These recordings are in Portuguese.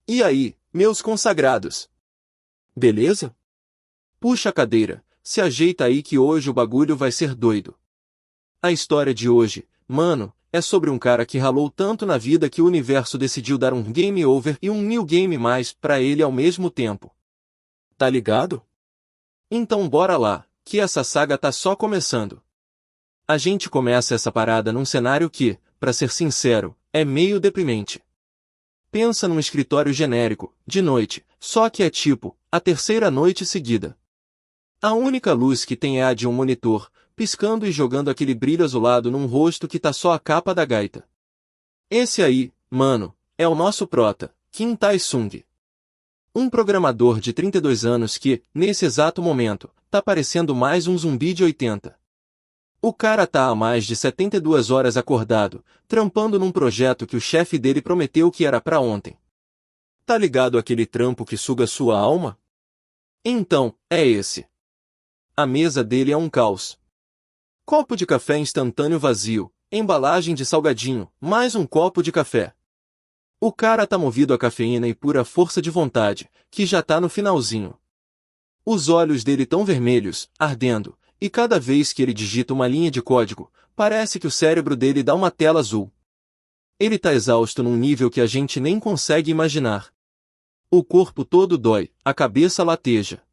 E aí, meus consagrados? Beleza? Puxa a cadeira, se ajeita aí que hoje o bagulho vai ser doido. A história de hoje, mano, é sobre um cara que ralou tanto na vida que o universo decidiu dar um game over e um new game mais pra ele ao mesmo tempo. Tá ligado? Então bora lá, que essa saga tá só começando. A gente começa essa parada num cenário que, pra ser sincero, é meio deprimente. Pensa num escritório genérico, de noite, só que é tipo, a terceira noite seguida. A única luz que tem é a de um monitor, piscando e jogando aquele brilho azulado num rosto que tá só a capa da gaita. Esse aí, mano, é o nosso prota, Kim Tae-sung. Um programador de 32 anos que, nesse exato momento, tá parecendo mais um zumbi de 80. O cara tá há mais de 72 horas acordado, trampando num projeto que o chefe dele prometeu que era pra ontem. Tá ligado aquele trampo que suga sua alma? Então, é esse. A mesa dele é um caos. Copo de café instantâneo vazio, embalagem de salgadinho, mais um copo de café. O cara tá movido a cafeína e pura força de vontade, que já tá no finalzinho. Os olhos dele tão vermelhos, ardendo, e cada vez que ele digita uma linha de código, parece que o cérebro dele dá uma tela azul. Ele tá exausto num nível que a gente nem consegue imaginar. O corpo todo dói, a cabeça lateja.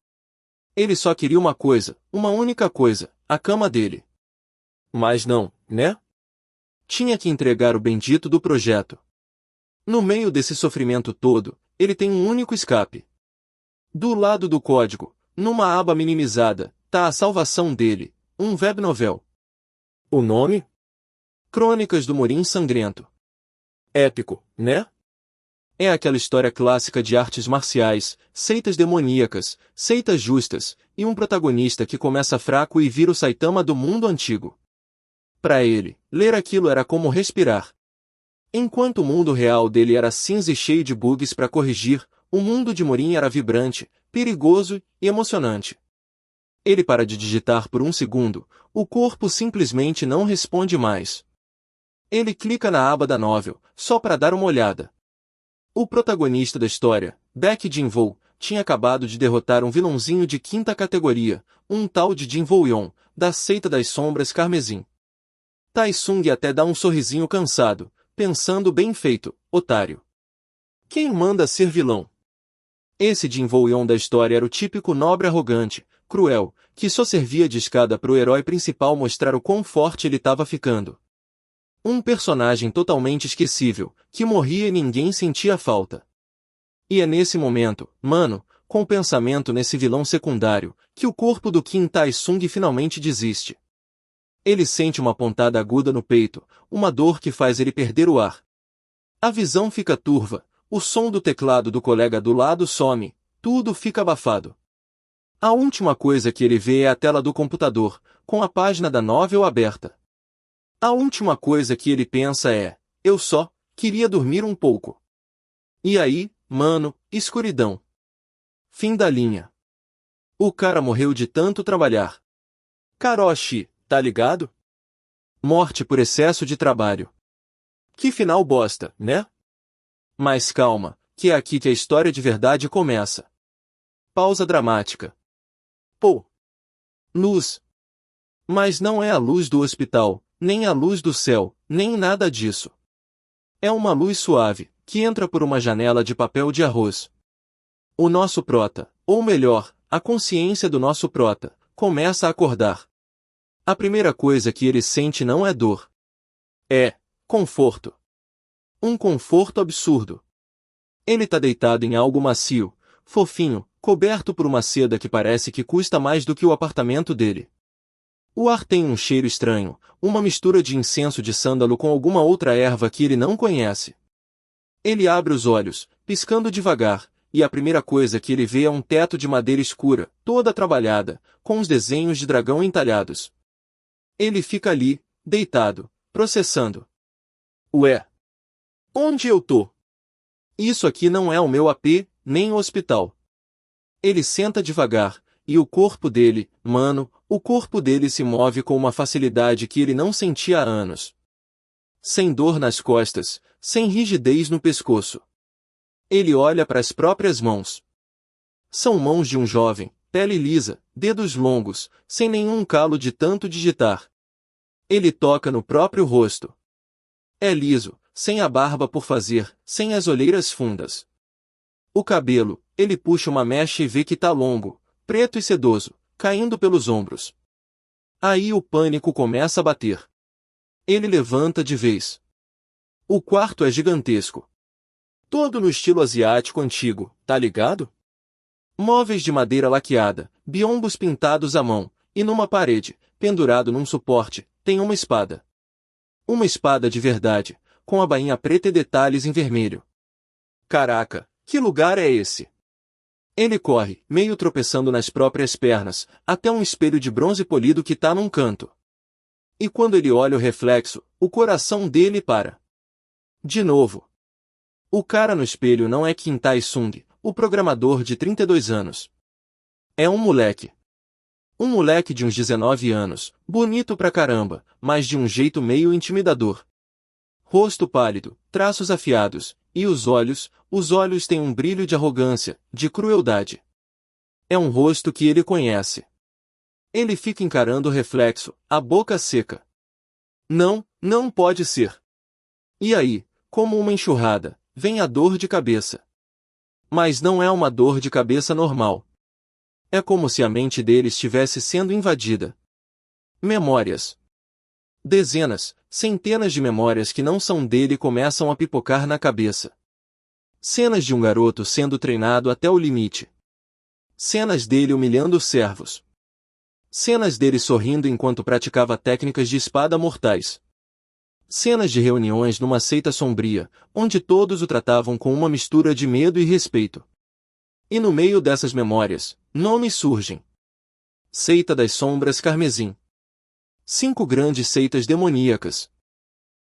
Ele só queria uma coisa, uma única coisa, a cama dele. Mas não, né? Tinha que entregar o bendito do projeto. No meio desse sofrimento todo, ele tem um único escape. Do lado do código, numa aba minimizada, tá a salvação dele, um web novel. O nome? Crônicas do Morim Sangrento. Épico, né? É aquela história clássica de artes marciais, seitas demoníacas, seitas justas, e um protagonista que começa fraco e vira o Saitama do mundo antigo. Pra ele, ler aquilo era como respirar. Enquanto o mundo real dele era cinza e cheio de bugs pra corrigir, o mundo de Morim era vibrante, perigoso e emocionante. Ele para de digitar por um segundo, o corpo simplesmente não responde mais. Ele clica na aba da novel, só para dar uma olhada. O protagonista da história, Baek Jin-woo, tinha acabado de derrotar um vilãozinho de quinta categoria, um tal de Jin Woo-yeon, da seita das sombras carmesim. Tae-sung até dá um sorrisinho cansado, pensando bem feito, otário. Quem manda ser vilão? Esse Jin Woo-yeon da história era o típico nobre arrogante, cruel, que só servia de escada pro herói principal mostrar o quão forte ele tava ficando. Um personagem totalmente esquecível, que morria e ninguém sentia falta. E é nesse momento, mano, com o pensamento nesse vilão secundário, que o corpo do Kim Tae-sung finalmente desiste. Ele sente uma pontada aguda no peito, uma dor que faz ele perder o ar. A visão fica turva, o som do teclado do colega do lado some, tudo fica abafado. A última coisa que ele vê é a tela do computador, com a página da novel aberta. A última coisa que ele pensa é, eu só queria dormir um pouco. E aí, mano, escuridão. Fim da linha. O cara morreu de tanto trabalhar. Karoshi, tá ligado? Morte por excesso de trabalho. Que final bosta, né? Mas calma, que é aqui que a história de verdade começa. Pausa dramática. Pô. Luz. Mas não é a luz do hospital, nem a luz do céu, nem nada disso. É uma luz suave, que entra por uma janela de papel de arroz. O nosso prota, ou melhor, a consciência do nosso prota, começa a acordar. A primeira coisa que ele sente não é dor. É conforto. Um conforto absurdo. Ele tá deitado em algo macio, fofinho, coberto por uma seda que parece que custa mais do que o apartamento dele. O ar tem um cheiro estranho, uma mistura de incenso de sândalo com alguma outra erva que ele não conhece. Ele abre os olhos, piscando devagar, e a primeira coisa que ele vê é um teto de madeira escura, toda trabalhada, com os desenhos de dragão entalhados. Ele fica ali, deitado, processando. Ué? Onde eu tô? Isso aqui não é o meu AP, nem o hospital. Ele senta devagar, e o corpo dele, mano, o corpo dele se move com uma facilidade que ele não sentia há anos. Sem dor nas costas, sem rigidez no pescoço. Ele olha para as próprias mãos. São mãos de um jovem, pele lisa, dedos longos, sem nenhum calo de tanto digitar. Ele toca no próprio rosto. É liso, sem a barba por fazer, sem as olheiras fundas. O cabelo, ele puxa uma mecha e vê que tá longo, preto e sedoso, caindo pelos ombros. Aí o pânico começa a bater. Ele levanta de vez. O quarto é gigantesco. Todo no estilo asiático antigo, tá ligado? Móveis de madeira laqueada, biombos pintados à mão, e numa parede, pendurado num suporte, tem uma espada. Uma espada de verdade, com a bainha preta e detalhes em vermelho. Caraca, que lugar é esse? Ele corre, meio tropeçando nas próprias pernas, até um espelho de bronze polido que tá num canto. E quando ele olha o reflexo, o coração dele para. De novo. O cara no espelho não é Kim Tai-sung, o programador de 32 anos. É um moleque. Um moleque de uns 19 anos, bonito pra caramba, mas de um jeito meio intimidador. Rosto pálido, traços afiados, e os olhos têm um brilho de arrogância, de crueldade. É um rosto que ele conhece. Ele fica encarando o reflexo, a boca seca. Não, não pode ser. E aí, como uma enxurrada, vem a dor de cabeça. Mas não é uma dor de cabeça normal. É como se a mente dele estivesse sendo invadida. Memórias. Dezenas, centenas de memórias que não são dele começam a pipocar na cabeça. Cenas de um garoto sendo treinado até o limite. Cenas dele humilhando os servos. Cenas dele sorrindo enquanto praticava técnicas de espada mortais. Cenas de reuniões numa seita sombria, onde todos o tratavam com uma mistura de medo e respeito. E no meio dessas memórias, nomes surgem. Seita das Sombras Carmesim. 5 grandes seitas demoníacas.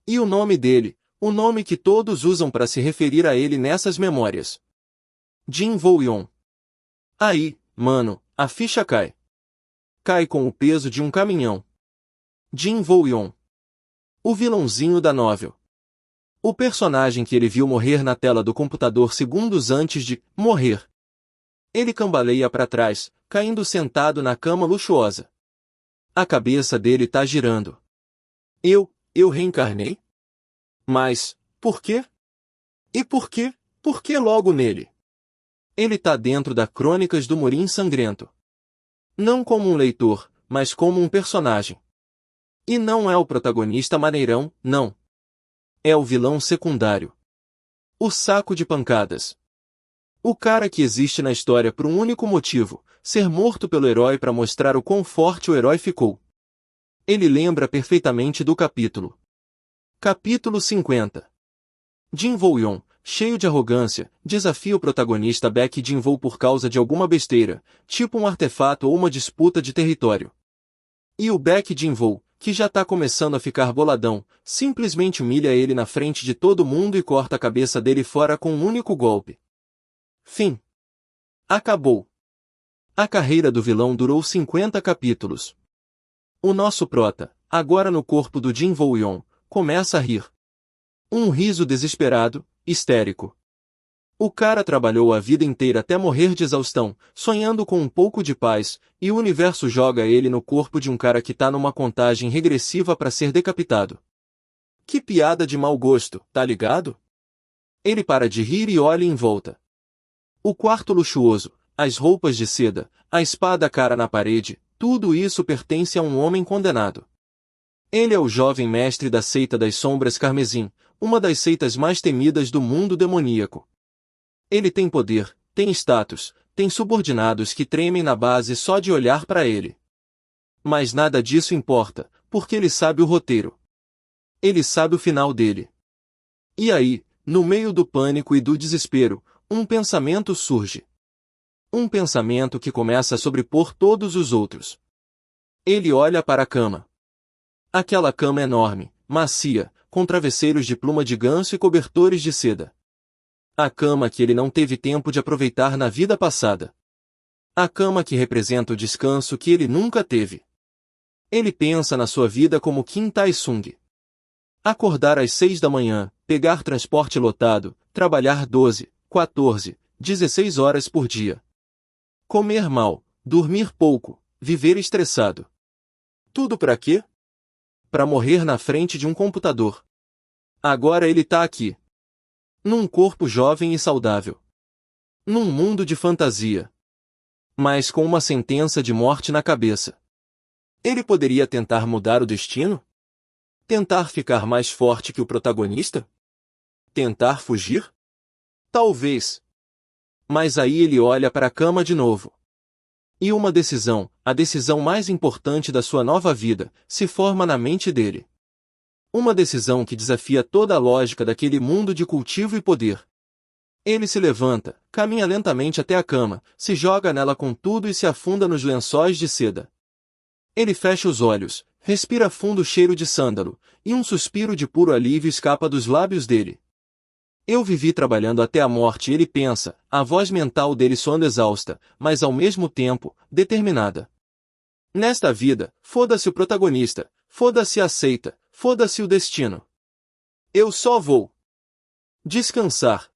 E o nome dele, o nome que todos usam para se referir a ele nessas memórias. Jin Woo-yeon. Aí, mano, a ficha cai. Cai com o peso de um caminhão. Jin Woo-yeon. O vilãozinho da novel. O personagem que ele viu morrer na tela do computador segundos antes de morrer. Ele cambaleia para trás, caindo sentado na cama luxuosa. A cabeça dele tá girando. Eu reencarnei? Mas, por quê? E por quê? Por que logo nele? Ele tá dentro da Crônicas do Morim Sangrento. Não como um leitor, mas como um personagem. E não é o protagonista maneirão, não. É o vilão secundário. O saco de pancadas. O cara que existe na história por um único motivo, ser morto pelo herói para mostrar o quão forte o herói ficou. Ele lembra perfeitamente do capítulo. Capítulo 50. Jin Woo-yeon, cheio de arrogância, desafia o protagonista Baek Jin-woo por causa de alguma besteira, tipo um artefato ou uma disputa de território. E o Baek Jin-woo, que já tá começando a ficar boladão, simplesmente humilha ele na frente de todo mundo e corta a cabeça dele fora com um único golpe. Fim. Acabou. A carreira do vilão durou 50 capítulos. O nosso prota, agora no corpo do Jin Woo-yeon, começa a rir. Um riso desesperado, histérico. O cara trabalhou a vida inteira até morrer de exaustão, sonhando com um pouco de paz, e o universo joga ele no corpo de um cara que tá numa contagem regressiva para ser decapitado. Que piada de mau gosto, tá ligado? Ele para de rir e olha em volta. O quarto luxuoso, as roupas de seda, a espada cara na parede, tudo isso pertence a um homem condenado. Ele é o jovem mestre da seita das Sombras Carmesim, uma das seitas mais temidas do mundo demoníaco. Ele tem poder, tem status, tem subordinados que tremem na base só de olhar para ele. Mas nada disso importa, porque ele sabe o roteiro. Ele sabe o final dele. E aí, no meio do pânico e do desespero, um pensamento surge. Um pensamento que começa a sobrepor todos os outros. Ele olha para a cama. Aquela cama enorme, macia, com travesseiros de pluma de ganso e cobertores de seda. A cama que ele não teve tempo de aproveitar na vida passada. A cama que representa o descanso que ele nunca teve. Ele pensa na sua vida como Kim Tai-sung. Acordar às 6 da manhã, pegar transporte lotado, trabalhar 12, 14, 16 horas por dia. Comer mal, dormir pouco, viver estressado. Tudo pra quê? Pra morrer na frente de um computador. Agora ele tá aqui. Num corpo jovem e saudável. Num mundo de fantasia. Mas com uma sentença de morte na cabeça. Ele poderia tentar mudar o destino? Tentar ficar mais forte que o protagonista? Tentar fugir? Talvez. Mas aí ele olha para a cama de novo. E uma decisão, a decisão mais importante da sua nova vida, se forma na mente dele. Uma decisão que desafia toda a lógica daquele mundo de cultivo e poder. Ele se levanta, caminha lentamente até a cama, se joga nela com tudo e se afunda nos lençóis de seda. Ele fecha os olhos, respira fundo o cheiro de sândalo, e um suspiro de puro alívio escapa dos lábios dele. Eu vivi trabalhando até a morte, ele pensa, a voz mental dele soando exausta, mas ao mesmo tempo, determinada. Nesta vida, foda-se o protagonista, foda-se a seita, foda-se o destino. Eu só vou descansar.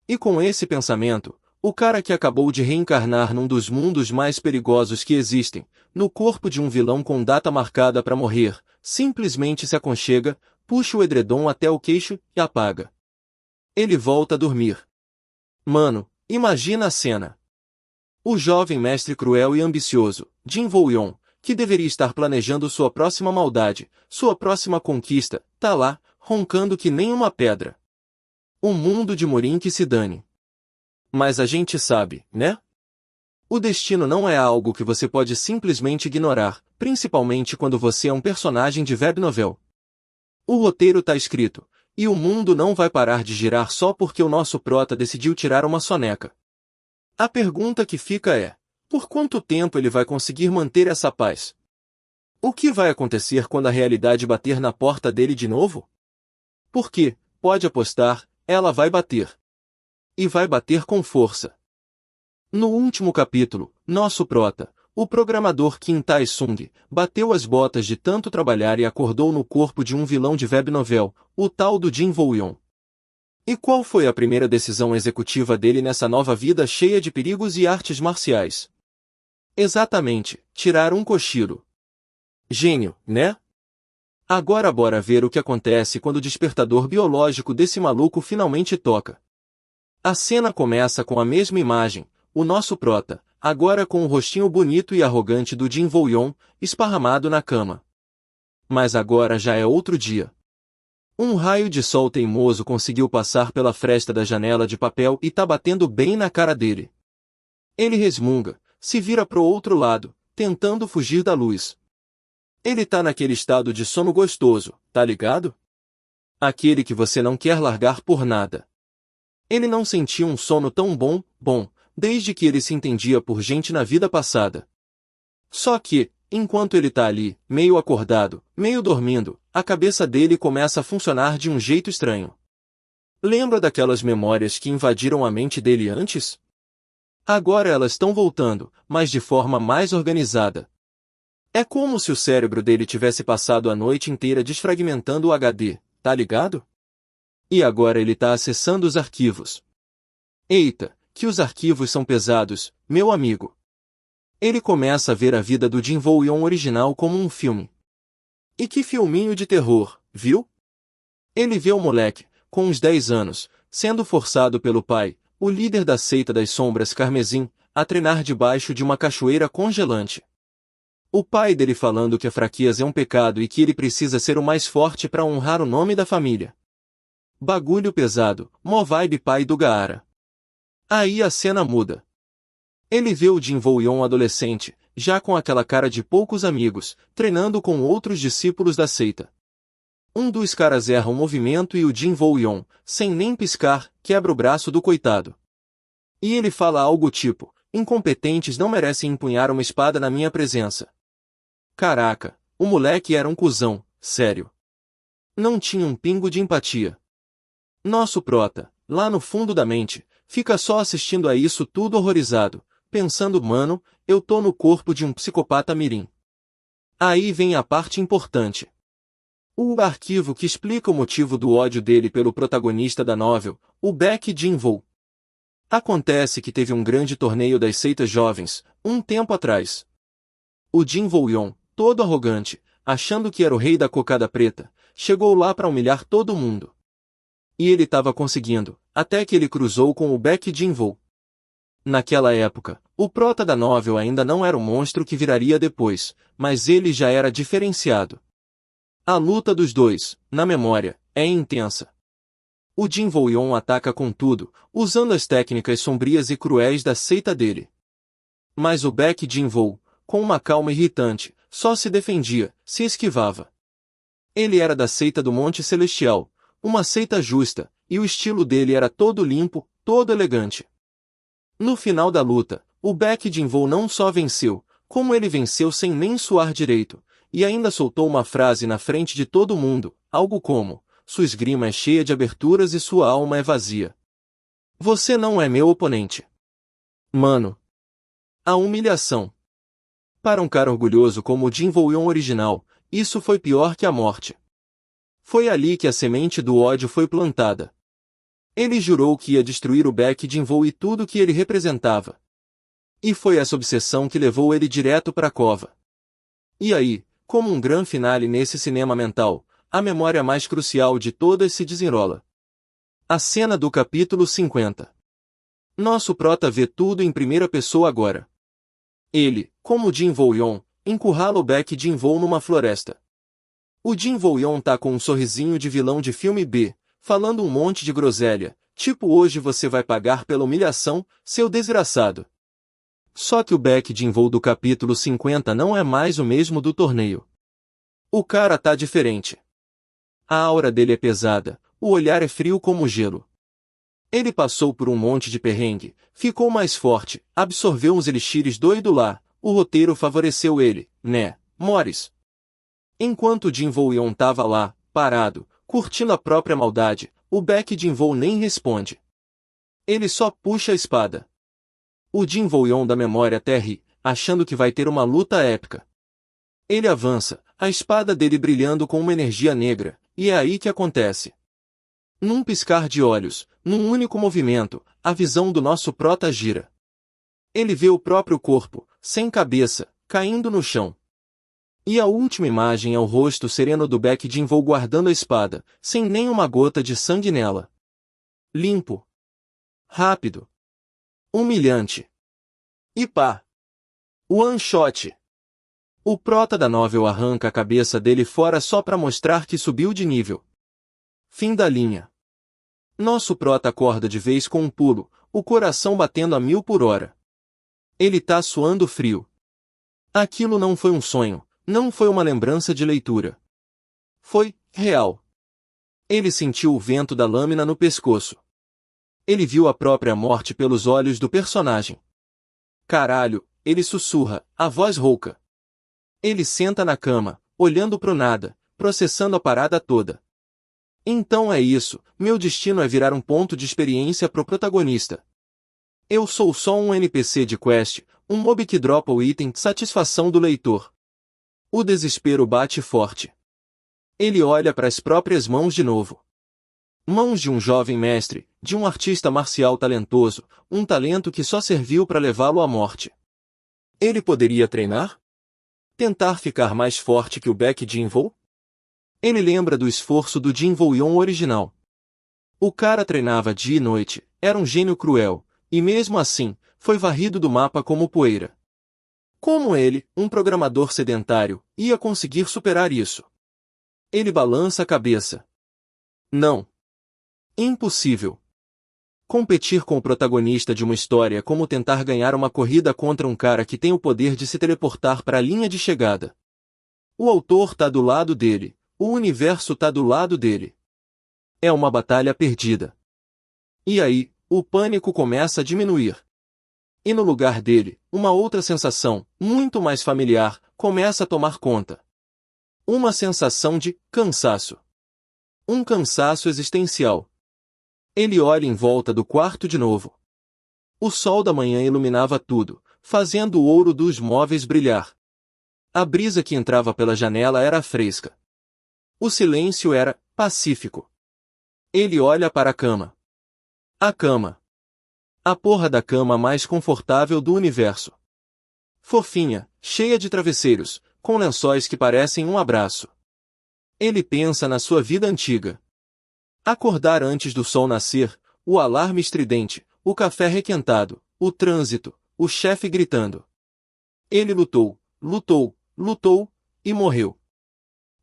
E com esse pensamento, o cara que acabou de reencarnar num dos mundos mais perigosos que existem, no corpo de um vilão com data marcada para morrer, simplesmente se aconchega, puxa o edredom até o queixo e apaga. Ele volta a dormir. Mano, imagina a cena. O jovem mestre cruel e ambicioso, Jin Woo-yeon, que deveria estar planejando sua próxima maldade, sua próxima conquista, tá lá, roncando que nem uma pedra. Um mundo de morim que se dane. Mas a gente sabe, né? O destino não é algo que você pode simplesmente ignorar, principalmente quando você é um personagem de web novel. O roteiro tá escrito, e o mundo não vai parar de girar só porque o nosso prota decidiu tirar uma soneca. A pergunta que fica é, por quanto tempo ele vai conseguir manter essa paz? O que vai acontecer quando a realidade bater na porta dele de novo? Porque, pode apostar, ela vai bater. E vai bater com força. No último capítulo, nosso prota, o programador Kim Tae-sung, bateu as botas de tanto trabalhar e acordou no corpo de um vilão de web novel, o tal do Jin Woo-yeon. E qual foi a primeira decisão executiva dele nessa nova vida cheia de perigos e artes marciais? Exatamente, tirar um cochilo. Gênio, né? Agora bora ver o que acontece quando o despertador biológico desse maluco finalmente toca. A cena começa com a mesma imagem, o nosso prota, agora com o rostinho bonito e arrogante do Jin Woo-yeon, esparramado na cama. Mas agora já é outro dia. Um raio de sol teimoso conseguiu passar pela fresta da janela de papel e tá batendo bem na cara dele. Ele resmunga, se vira pro outro lado, tentando fugir da luz. Ele tá naquele estado de sono gostoso, tá ligado? Aquele que você não quer largar por nada. Ele não sentia um sono tão bom, desde que ele se entendia por gente na vida passada. Só que, enquanto ele tá ali, meio acordado, meio dormindo, a cabeça dele começa a funcionar de um jeito estranho. Lembra daquelas memórias que invadiram a mente dele antes? Agora elas estão voltando, mas de forma mais organizada. É como se o cérebro dele tivesse passado a noite inteira desfragmentando o HD, tá ligado? E agora ele tá acessando os arquivos. Eita, que os arquivos são pesados, meu amigo. Ele começa a ver a vida do Jin Woo-yeon original como um filme. E que filminho de terror, viu? Ele vê o moleque, com uns 10 anos, sendo forçado pelo pai, o líder da seita das sombras carmesim, a treinar debaixo de uma cachoeira congelante. O pai dele falando que a fraqueza é um pecado e que ele precisa ser o mais forte para honrar o nome da família. Bagulho pesado, mó vibe pai do Gaara. Aí a cena muda. Ele vê o Jin Woo-yeon adolescente, já com aquela cara de poucos amigos, treinando com outros discípulos da seita. Um dos caras erra um movimento e o Jin Woo-yeon, sem nem piscar, quebra o braço do coitado. E ele fala algo tipo, incompetentes não merecem empunhar uma espada na minha presença. Caraca, o moleque era um cuzão, sério. Não tinha um pingo de empatia. Nosso prota, lá no fundo da mente, fica só assistindo a isso tudo horrorizado, pensando, mano, eu tô no corpo de um psicopata mirim. Aí vem a parte importante. O arquivo que explica o motivo do ódio dele pelo protagonista da novel, o Baek Jin-woo. Acontece que teve um grande torneio das seitas jovens, um tempo atrás. O Jin Woo-yeon, todo arrogante, achando que era o rei da cocada preta, chegou lá para humilhar todo mundo. E ele estava conseguindo, até que ele cruzou com o Baek Jin-woo. Naquela época, o prota da novel ainda não era o monstro que viraria depois, mas ele já era diferenciado. A luta dos dois, na memória, é intensa. O Jin Woo-yeon ataca com tudo, usando as técnicas sombrias e cruéis da seita dele. Mas o Baek Jin-woo, com uma calma irritante, só se defendia, se esquivava. Ele era da seita do Monte Celestial, uma seita justa, e o estilo dele era todo limpo, todo elegante. No final da luta, o Baek Jin-woo não só venceu, como ele venceu sem nem suar direito, e ainda soltou uma frase na frente de todo mundo, algo como: sua esgrima é cheia de aberturas e sua alma é vazia. Você não é meu oponente. Mano. A humilhação. Para um cara orgulhoso como o Jin Woo-yeon original, isso foi pior que a morte. Foi ali que a semente do ódio foi plantada. Ele jurou que ia destruir o Baek Jin-woo e tudo que ele representava. E foi essa obsessão que levou ele direto para a cova. E aí, como um grande finale nesse cinema mental, a memória mais crucial de todas se desenrola. A cena do capítulo 50. Nosso prota vê tudo em primeira pessoa agora. Ele, como Jin Woo-yeon, encurrala o Baek Jin-woo numa floresta. O Jin Woo-yeon tá com um sorrisinho de vilão de filme B, falando um monte de groselha, tipo hoje você vai pagar pela humilhação, seu desgraçado. Só que o Baek Jin-woo do capítulo 50 não é mais o mesmo do torneio. O cara tá diferente. A aura dele é pesada, o olhar é frio como gelo. Ele passou por um monte de perrengue, ficou mais forte, absorveu uns elixires doido lá, o roteiro favoreceu ele, né, Morris? Enquanto Jin Woo-yeon tava lá, parado, curtindo a própria maldade, o Baek Jin-woo nem responde. Ele só puxa a espada. O Jin Woo-yeon da memória até ri, achando que vai ter uma luta épica. Ele avança, a espada dele brilhando com uma energia negra, e é aí que acontece. Num piscar de olhos, num único movimento, a visão do nosso prota gira. Ele vê o próprio corpo, sem cabeça, caindo no chão. E a última imagem é o rosto sereno do Baek Jin-woo guardando a espada, sem nenhuma gota de sangue nela. Limpo. Rápido. Humilhante. E pá! One shot! O prota da novel arranca a cabeça dele fora só pra mostrar que subiu de nível. Fim da linha. Nosso prota acorda de vez com um pulo, o coração batendo a 1000 por hora. Ele tá suando frio. Aquilo não foi um sonho, não foi uma lembrança de leitura. Foi real. Ele sentiu o vento da lâmina no pescoço. Ele viu a própria morte pelos olhos do personagem. Caralho, ele sussurra, a voz rouca. Ele senta na cama, olhando pro nada, processando a parada toda. Então é isso, meu destino é virar um ponto de experiência pro protagonista. Eu sou só um NPC de quest, um mob que dropa o item de satisfação do leitor. O desespero bate forte. Ele olha para as próprias mãos de novo. Mãos de um jovem mestre, de um artista marcial talentoso, um talento que só serviu para levá-lo à morte. Ele poderia treinar? Tentar ficar mais forte que o Baek Jin-woo? Ele lembra do esforço do Jin Woo-yeon original. O cara treinava dia e noite, era um gênio cruel, e mesmo assim, foi varrido do mapa como poeira. Como ele, um programador sedentário, ia conseguir superar isso? Ele balança a cabeça. Não. Impossível. Competir com o protagonista de uma história é como tentar ganhar uma corrida contra um cara que tem o poder de se teleportar para a linha de chegada. O autor tá do lado dele, o universo tá do lado dele. É uma batalha perdida. E aí, o pânico começa a diminuir. E no lugar dele, uma outra sensação, muito mais familiar, começa a tomar conta. Uma sensação de cansaço. Um cansaço existencial. Ele olha em volta do quarto de novo. O sol da manhã iluminava tudo, fazendo o ouro dos móveis brilhar. A brisa que entrava pela janela era fresca. O silêncio era pacífico. Ele olha para a cama. A cama. A porra da cama mais confortável do universo. Fofinha, cheia de travesseiros, com lençóis que parecem um abraço. Ele pensa na sua vida antiga. Acordar antes do sol nascer, o alarme estridente, o café requentado, o trânsito, o chefe gritando. Ele lutou, lutou, lutou, e morreu.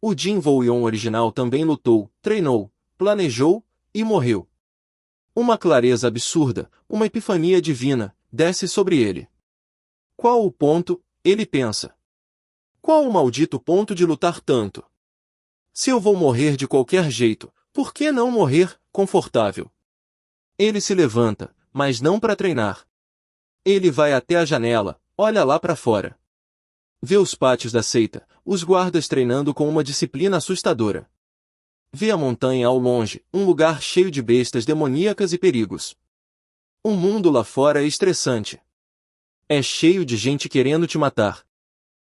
O Jin Woo-yeon original também lutou, treinou, planejou, e morreu. Uma clareza absurda, uma epifania divina, desce sobre ele. Qual o ponto, ele pensa. Qual o maldito ponto de lutar tanto? Se eu vou morrer de qualquer jeito, por que não morrer, confortável? Ele se levanta, mas não para treinar. Ele vai até a janela, olha lá para fora. Vê os pátios da seita, os guardas treinando com uma disciplina assustadora. Vê a montanha ao longe, um lugar cheio de bestas demoníacas e perigos. O mundo lá fora é estressante. É cheio de gente querendo te matar.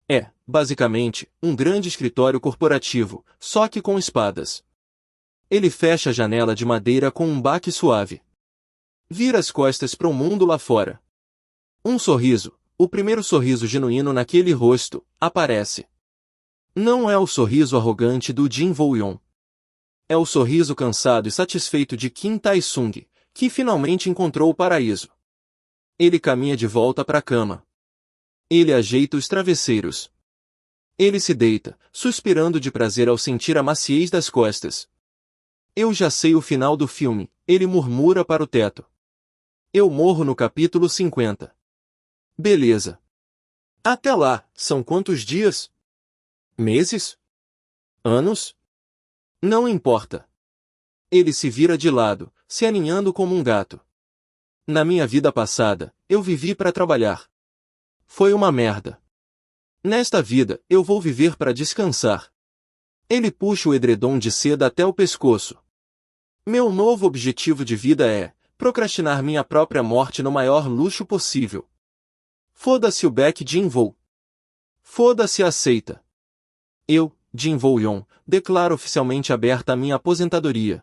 É, basicamente, um grande escritório corporativo, só que com espadas. Ele fecha a janela de madeira com um baque suave. Vira as costas para o mundo lá fora. Um sorriso, o primeiro sorriso genuíno naquele rosto, aparece. Não é o sorriso arrogante do Jin Woo-yeon. É o sorriso cansado e satisfeito de Kim Tae-sung, que finalmente encontrou o paraíso. Ele caminha de volta para a cama. Ele ajeita os travesseiros. Ele se deita, suspirando de prazer ao sentir a maciez das costas. Eu já sei o final do filme, ele murmura para o teto. Eu morro no capítulo 50. Beleza. Até lá, são quantos dias? Meses? Anos? Não importa. Ele se vira de lado, se aninhando como um gato. Na minha vida passada, eu vivi para trabalhar. Foi uma merda. Nesta vida, eu vou viver para descansar. Ele puxa o edredom de seda até o pescoço. Meu novo objetivo de vida é procrastinar minha própria morte no maior luxo possível. Foda-se o Baek Jin-woo. Foda-se a seita. Eu, Jin Woo-yeon, declaro oficialmente aberta a minha aposentadoria.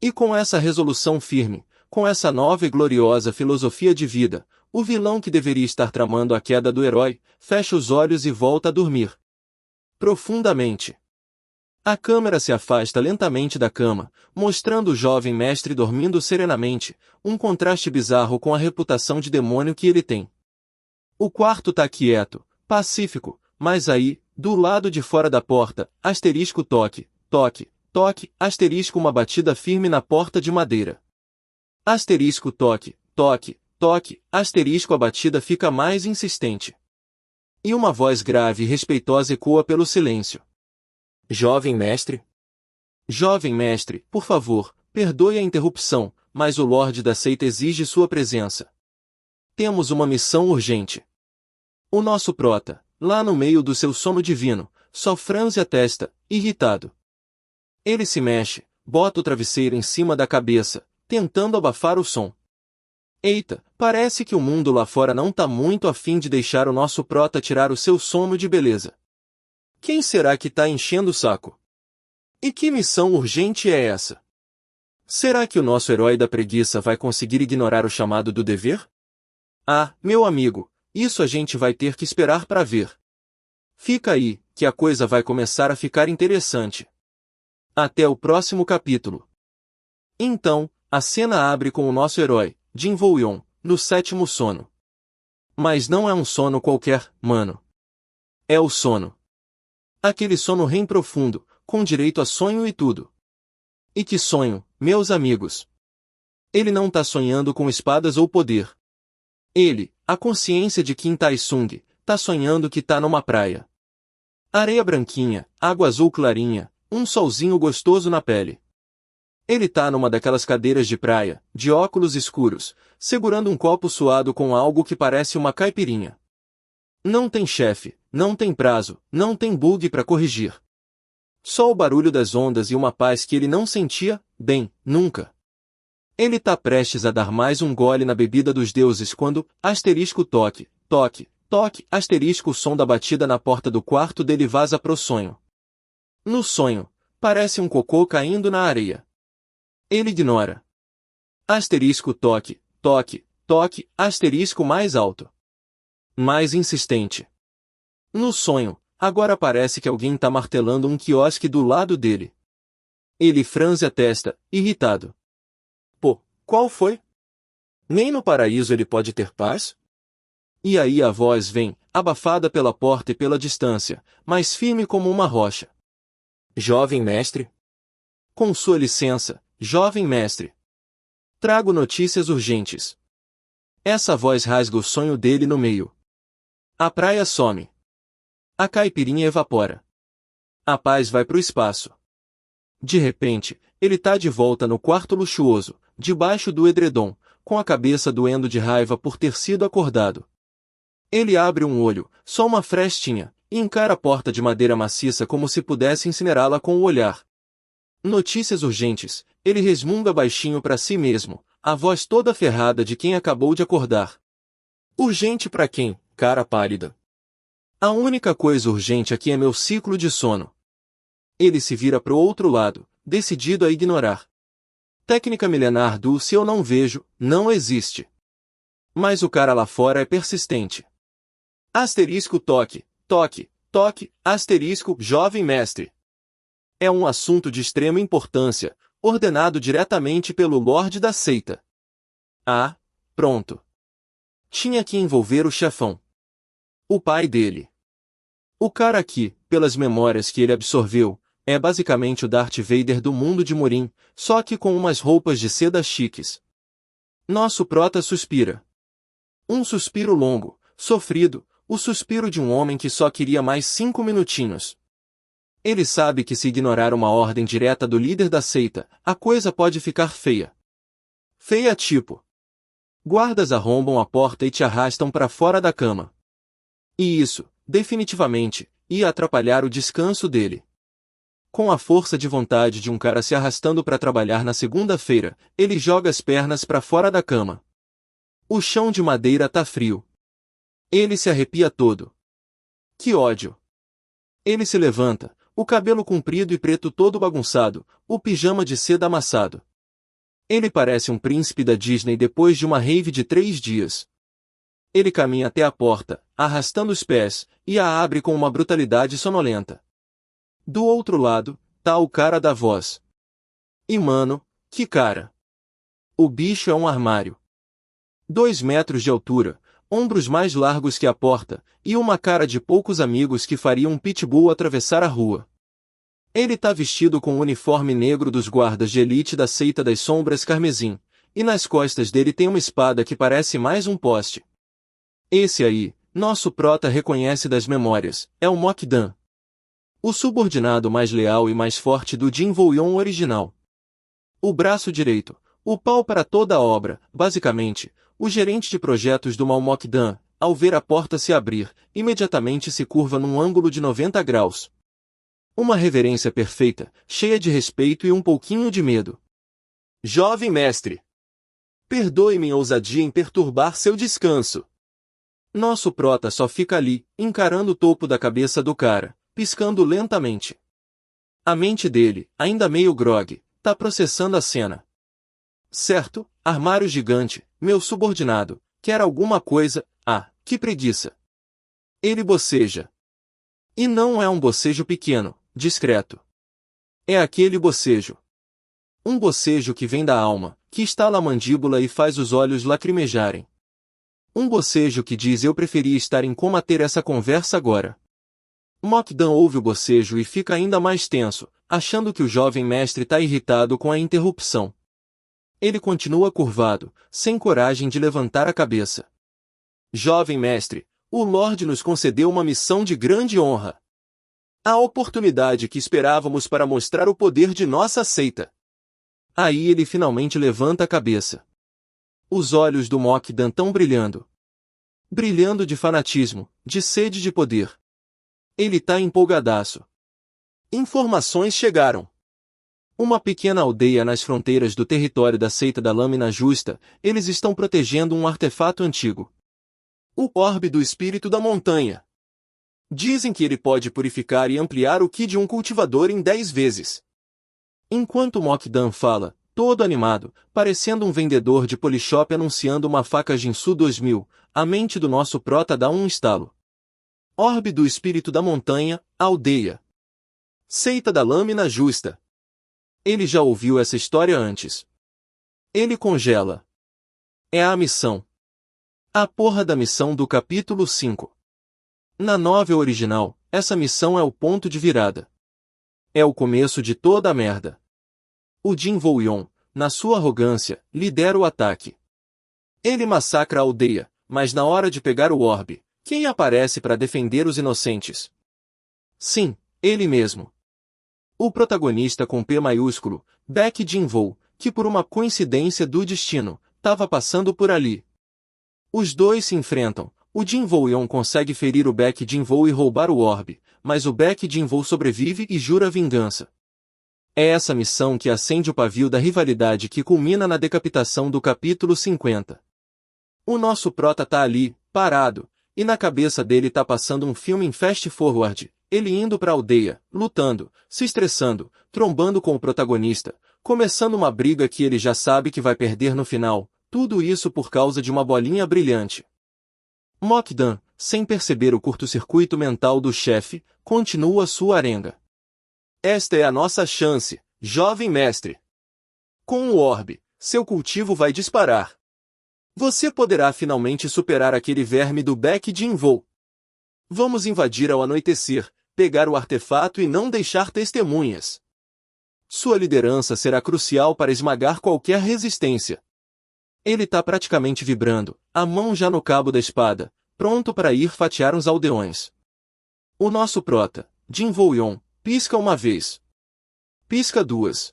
E com essa resolução firme, com essa nova e gloriosa filosofia de vida, o vilão que deveria estar tramando a queda do herói, fecha os olhos e volta a dormir. Profundamente. A câmera se afasta lentamente da cama, mostrando o jovem mestre dormindo serenamente, um contraste bizarro com a reputação de demônio que ele tem. O quarto tá quieto, pacífico, mas aí, do lado de fora da porta, asterisco toque, toque, toque, asterisco uma batida firme na porta de madeira. Asterisco toque, toque, toque, asterisco a batida fica mais insistente. E uma voz grave e respeitosa ecoa pelo silêncio. Jovem mestre? Jovem mestre, por favor, perdoe a interrupção, mas o Lorde da seita exige sua presença. Temos uma missão urgente. O nosso prota, lá no meio do seu sono divino, só franze a testa, irritado. Ele se mexe, bota o travesseiro em cima da cabeça, tentando abafar o som. Eita, parece que o mundo lá fora não tá muito afim de deixar o nosso prota tirar o seu sono de beleza. Quem será que tá enchendo o saco? E que missão urgente é essa? Será que o nosso herói da preguiça vai conseguir ignorar o chamado do dever? Ah, meu amigo, isso a gente vai ter que esperar para ver. Fica aí, que a coisa vai começar a ficar interessante. Até o próximo capítulo. Então, a cena abre com o nosso herói, Jin Woo-yeon, no sétimo sono. Mas não é um sono qualquer, mano. É o sono. Aquele sono REM profundo, com direito a sonho e tudo. E que sonho, meus amigos! Ele não tá sonhando com espadas ou poder. Ele, a consciência de Kim Tae-sung, tá sonhando que tá numa praia. Areia branquinha, água azul clarinha, um solzinho gostoso na pele. Ele tá numa daquelas cadeiras de praia, de óculos escuros, segurando um copo suado com algo que parece uma caipirinha. Não tem chefe, não tem prazo, não tem bug para corrigir. Só o barulho das ondas e uma paz que ele não sentia, bem, nunca. Ele tá prestes a dar mais um gole na bebida dos deuses quando, asterisco toque, toque, toque, asterisco o som da batida na porta do quarto dele vaza pro sonho. No sonho, parece um cocô caindo na areia. Ele ignora. Asterisco toque, toque, toque, asterisco mais alto. Mais insistente. No sonho, agora parece que alguém tá martelando um quiosque do lado dele. Ele franze a testa, irritado. Pô, qual foi? Nem no paraíso ele pode ter paz? E aí a voz vem, abafada pela porta e pela distância, mas firme como uma rocha. Jovem mestre? Com sua licença, jovem mestre. Trago notícias urgentes. Essa voz rasga o sonho dele no meio. A praia some. A caipirinha evapora. A paz vai pro espaço. De repente, ele tá de volta no quarto luxuoso, debaixo do edredom, com a cabeça doendo de raiva por ter sido acordado. Ele abre um olho, só uma frestinha, e encara a porta de madeira maciça como se pudesse incinerá-la com o olhar. Notícias urgentes, ele resmunga baixinho para si mesmo, a voz toda ferrada de quem acabou de acordar. Urgente para quem, cara pálida? A única coisa urgente aqui é meu ciclo de sono. Ele se vira pro outro lado, decidido a ignorar. Técnica milenar do se eu não vejo, não existe. Mas o cara lá fora é persistente. Asterisco toque, toque, toque, asterisco jovem mestre. É um assunto de extrema importância, ordenado diretamente pelo Lorde da seita. Ah, pronto. Tinha que envolver o chefão. O pai dele. O cara aqui, pelas memórias que ele absorveu, é basicamente o Darth Vader do mundo de Murim, só que com umas roupas de seda chiques. Nosso prota suspira. Um suspiro longo, sofrido, o suspiro de um homem que só queria mais 5 minutinhos. Ele sabe que se ignorar uma ordem direta do líder da seita, a coisa pode ficar feia. Feia tipo. Guardas arrombam a porta e te arrastam para fora da cama. E isso, definitivamente, ia atrapalhar o descanso dele. Com a força de vontade de um cara se arrastando para trabalhar na segunda-feira, ele joga as pernas para fora da cama. O chão de madeira tá frio. Ele se arrepia todo. Que ódio! Ele se levanta, o cabelo comprido e preto todo bagunçado, o pijama de seda amassado. Ele parece um príncipe da Disney depois de uma rave de 3 dias. Ele caminha até a porta, arrastando os pés, e a abre com uma brutalidade sonolenta. Do outro lado, tá o cara da voz. E mano, que cara! O bicho é um armário. 2 metros de altura, ombros mais largos que a porta, e uma cara de poucos amigos que faria um pitbull atravessar a rua. Ele tá vestido com o uniforme negro dos guardas de elite da seita das sombras carmesim, e nas costas dele tem uma espada que parece mais um poste. Esse aí, nosso prota reconhece das memórias, é o Mok'Dan. O subordinado mais leal e mais forte do Din Voyon original. O braço direito, o pau para toda a obra, basicamente, o gerente de projetos do Mal Mok'Dan, ao ver a porta se abrir, imediatamente se curva num ângulo de 90 graus. Uma reverência perfeita, cheia de respeito e um pouquinho de medo. Jovem mestre! Perdoe minha ousadia em perturbar seu descanso. Nosso prota só fica ali, encarando o topo da cabeça do cara, piscando lentamente. A mente dele, ainda meio grogue, tá processando a cena. Certo, armário gigante, meu subordinado, quer alguma coisa, que preguiça. Ele boceja. E não é um bocejo pequeno, discreto. É aquele bocejo. Um bocejo que vem da alma, que estala a mandíbula e faz os olhos lacrimejarem. Um bocejo que diz eu preferia estar em coma ter essa conversa agora. Mok'Dan ouve o bocejo e fica ainda mais tenso, achando que o jovem mestre tá irritado com a interrupção. Ele continua curvado, sem coragem de levantar a cabeça. Jovem mestre, o Lorde nos concedeu uma missão de grande honra. A oportunidade que esperávamos para mostrar o poder de nossa seita. Aí ele finalmente levanta a cabeça. Os olhos do Mok'dan tão brilhando. Brilhando de fanatismo, de sede de poder. Ele tá empolgadaço. Informações chegaram. Uma pequena aldeia nas fronteiras do território da seita da Lâmina Justa, eles estão protegendo um artefato antigo. O orbe do espírito da montanha. Dizem que ele pode purificar e ampliar o ki de um cultivador em 10 vezes. Enquanto Mok'dan fala, todo animado, parecendo um vendedor de Polishop anunciando uma faca Ginsu 2000, a mente do nosso prota dá um estalo. Orbe do espírito da montanha, aldeia. Seita da lâmina justa. Ele já ouviu essa história antes. Ele congela. É a missão. A porra da missão do capítulo 5. Na novel original, essa missão é o ponto de virada. É o começo de toda a merda. O Jin Woo-yeon, na sua arrogância, lidera o ataque. Ele massacra a aldeia, mas na hora de pegar o orbe, quem aparece para defender os inocentes? Sim, ele mesmo. O protagonista com P maiúsculo, Baek Jin-woo, que por uma coincidência do destino, estava passando por ali. Os dois se enfrentam. O Jin Woo-yeon consegue ferir o Baek Jin-woo e roubar o orbe, mas o Baek Jin-woo sobrevive e jura vingança. É essa missão que acende o pavio da rivalidade que culmina na decapitação do capítulo 50. O nosso prota tá ali, parado, e na cabeça dele tá passando um filme em fast forward, ele indo pra aldeia, lutando, se estressando, trombando com o protagonista, começando uma briga que ele já sabe que vai perder no final, tudo isso por causa de uma bolinha brilhante. Mokdan, sem perceber o curto-circuito mental do chefe, continua sua arenga. Esta é a nossa chance, jovem mestre. Com o orbe, seu cultivo vai disparar. Você poderá finalmente superar aquele verme do Baek Jin-woo. Vamos invadir ao anoitecer, pegar o artefato e não deixar testemunhas. Sua liderança será crucial para esmagar qualquer resistência. Ele tá praticamente vibrando, a mão já no cabo da espada, pronto para ir fatiar uns aldeões. O nosso prota, Jin Woo-yeon, pisca uma vez. Pisca duas.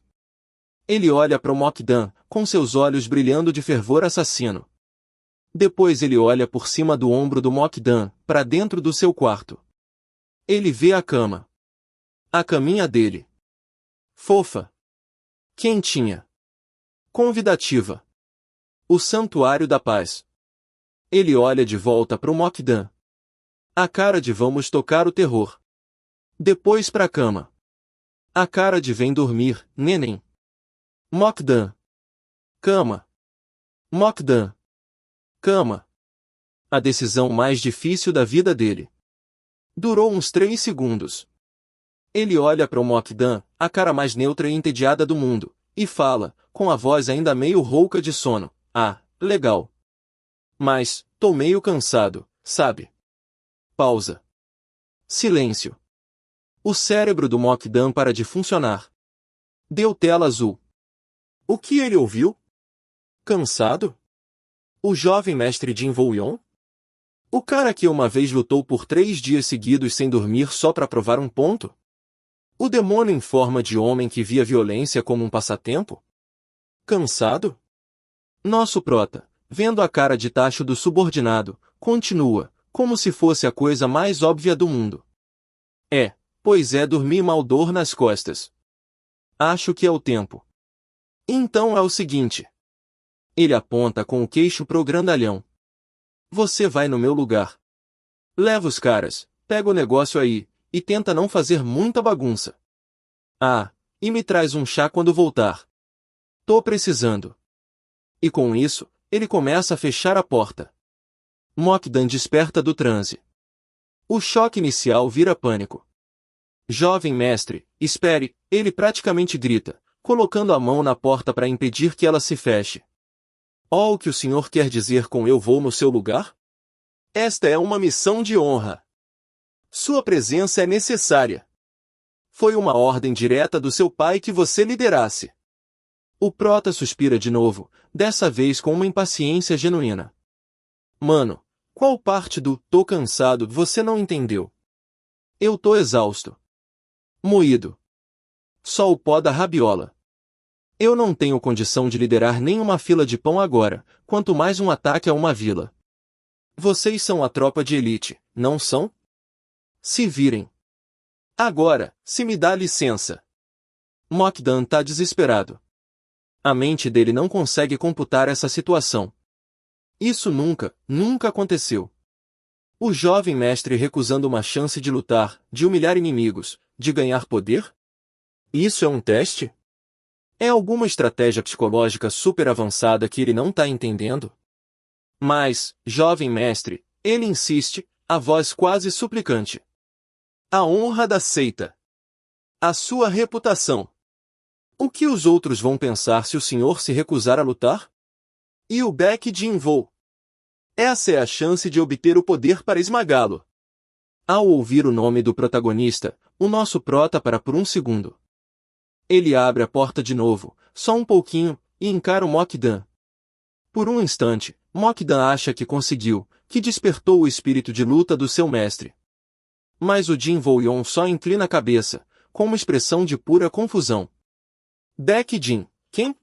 Ele olha para o Mokdan, com seus olhos brilhando de fervor assassino. Depois ele olha por cima do ombro do Mokdan, para dentro do seu quarto. Ele vê a cama. A caminha dele. Fofa. Quentinha. Convidativa. O santuário da paz. Ele olha de volta para o Mokdan. A cara de vamos tocar o terror. Depois pra cama. A cara de vem dormir, neném. Mokdan. Cama. Mokdan. Cama. A decisão mais difícil da vida dele. Durou uns 3 segundos. Ele olha para o Mokdan, a cara mais neutra e entediada do mundo, e fala, com a voz ainda meio rouca de sono, ah, legal. Mas, tô meio cansado, sabe? Pausa. Silêncio. O cérebro do Mokdan para de funcionar. Deu tela azul. O que ele ouviu? Cansado? O jovem mestre Jin Woo-yeon? O cara que uma vez lutou por 3 dias seguidos sem dormir só para provar um ponto? O demônio em forma de homem que via violência como um passatempo? Cansado? Nosso prota, vendo a cara de tacho do subordinado, continua, como se fosse a coisa mais óbvia do mundo. Pois é dormir mal dor nas costas. Acho que é o tempo. Então é o seguinte. Ele aponta com o queixo pro grandalhão. Você vai no meu lugar. Leva os caras, pega o negócio aí, e tenta não fazer muita bagunça. Ah, e me traz um chá quando voltar. Tô precisando. E com isso, ele começa a fechar a porta. Mokdan desperta do transe. O choque inicial vira pânico. Jovem mestre, espere, ele praticamente grita, colocando a mão na porta para impedir que ela se feche. O que o senhor quer dizer com eu vou no seu lugar? Esta é uma missão de honra. Sua presença é necessária. Foi uma ordem direta do seu pai que você liderasse. O prota suspira de novo, dessa vez com uma impaciência genuína. Mano, qual parte do tô cansado você não entendeu? Eu tô exausto. Moído. Só o pó da rabiola. Eu não tenho condição de liderar nenhuma fila de pão agora, quanto mais um ataque a uma vila. Vocês são a tropa de elite, não são? Se virem. Agora, se me dá licença. Mokdan tá desesperado. A mente dele não consegue computar essa situação. Isso nunca aconteceu. O jovem mestre recusando uma chance de lutar, de humilhar inimigos, de ganhar poder? Isso é um teste? É alguma estratégia psicológica super avançada que ele não tá entendendo? Mas, jovem mestre, ele insiste, a voz quase suplicante. A honra da seita. A sua reputação. O que os outros vão pensar se o senhor se recusar a lutar? E o Baek Jin-woo? Essa é a chance de obter o poder para esmagá-lo. Ao ouvir o nome do protagonista, o nosso prota para por um segundo. Ele abre a porta de novo, só um pouquinho, e encara o Mokdan. Por um instante, Mokdan acha que conseguiu, que despertou o espírito de luta do seu mestre. Mas o Jin Woo-yeon só inclina a cabeça, com uma expressão de pura confusão. Baek Jin, quem?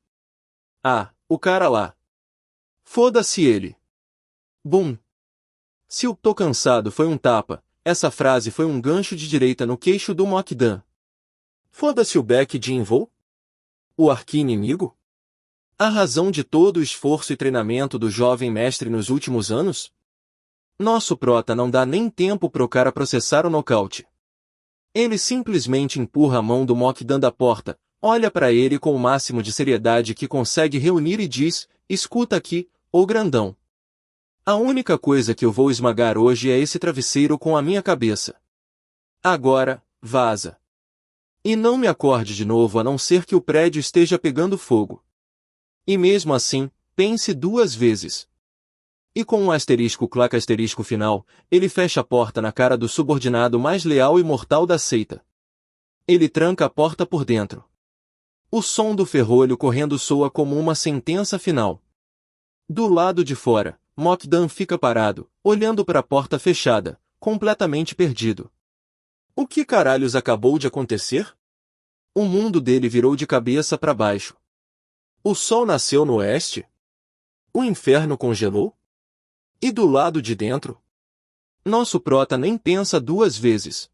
Ah, o cara lá. Foda-se ele. Bum. Se o "tô cansado" foi um tapa, essa frase foi um gancho de direita no queixo do Mokdan. Foda-se o Baek Jin-woo? O arqui-inimigo? A razão de todo o esforço e treinamento do jovem mestre nos últimos anos? Nosso prota não dá nem tempo pro cara processar o nocaute. Ele simplesmente empurra a mão do Mokdan da porta, olha para ele com o máximo de seriedade que consegue reunir e diz, escuta aqui, ô grandão. A única coisa que eu vou esmagar hoje é esse travesseiro com a minha cabeça. Agora, vaza. E não me acorde de novo a não ser que o prédio esteja pegando fogo. E mesmo assim, pense duas vezes. E com um asterisco claca asterisco final, ele fecha a porta na cara do subordinado mais leal e mortal da seita. Ele tranca a porta por dentro. O som do ferrolho correndo soa como uma sentença final. Do lado de fora, Mokdan fica parado, olhando para a porta fechada, completamente perdido. O que caralhos acabou de acontecer? O mundo dele virou de cabeça para baixo. O sol nasceu no oeste? O inferno congelou? E do lado de dentro? Nosso prota nem pensa duas vezes.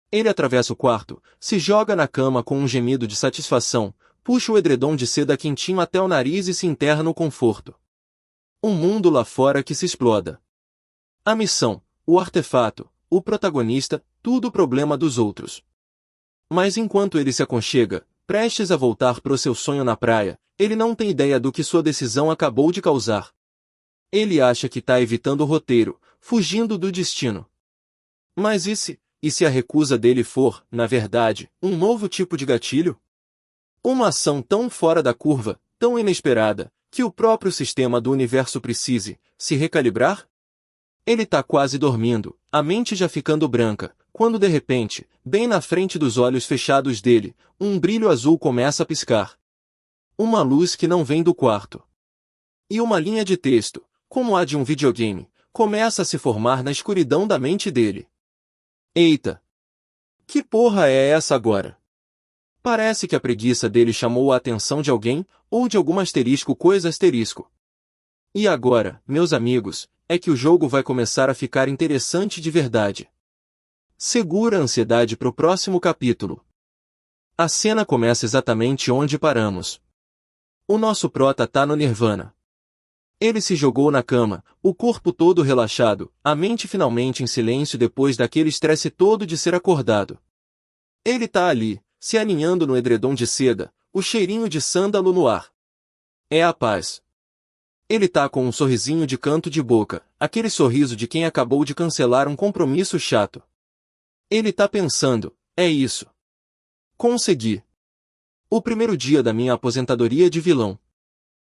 Ele atravessa o quarto, se joga na cama com um gemido de satisfação, puxa o edredom de seda quentinho até o nariz e se enterra no conforto. Um mundo lá fora que se exploda. A missão, o artefato, o protagonista, tudo problema dos outros. Mas enquanto ele se aconchega, prestes a voltar pro seu sonho na praia, ele não tem ideia do que sua decisão acabou de causar. Ele acha que tá evitando o roteiro, fugindo do destino. Mas e se a recusa dele for, na verdade, um novo tipo de gatilho? Uma ação tão fora da curva, tão inesperada, que o próprio sistema do universo precise se recalibrar? Ele tá quase dormindo, a mente já ficando branca, quando de repente, bem na frente dos olhos fechados dele, um brilho azul começa a piscar. Uma luz que não vem do quarto. E uma linha de texto, como a de um videogame, começa a se formar na escuridão da mente dele. Eita! Que porra é essa agora? Parece que a preguiça dele chamou a atenção de alguém, ou de algum asterisco coisa asterisco. E agora, meus amigos, é que o jogo vai começar a ficar interessante de verdade. Segura a ansiedade pro próximo capítulo. A cena começa exatamente onde paramos. O nosso prota tá no Nirvana. Ele se jogou na cama, o corpo todo relaxado, a mente finalmente em silêncio depois daquele estresse todo de ser acordado. Ele tá ali, se aninhando no edredom de seda, o cheirinho de sândalo no ar. É a paz. Ele tá com um sorrisinho de canto de boca, aquele sorriso de quem acabou de cancelar um compromisso chato. Ele tá pensando, é isso. Consegui. O primeiro dia da minha aposentadoria de vilão.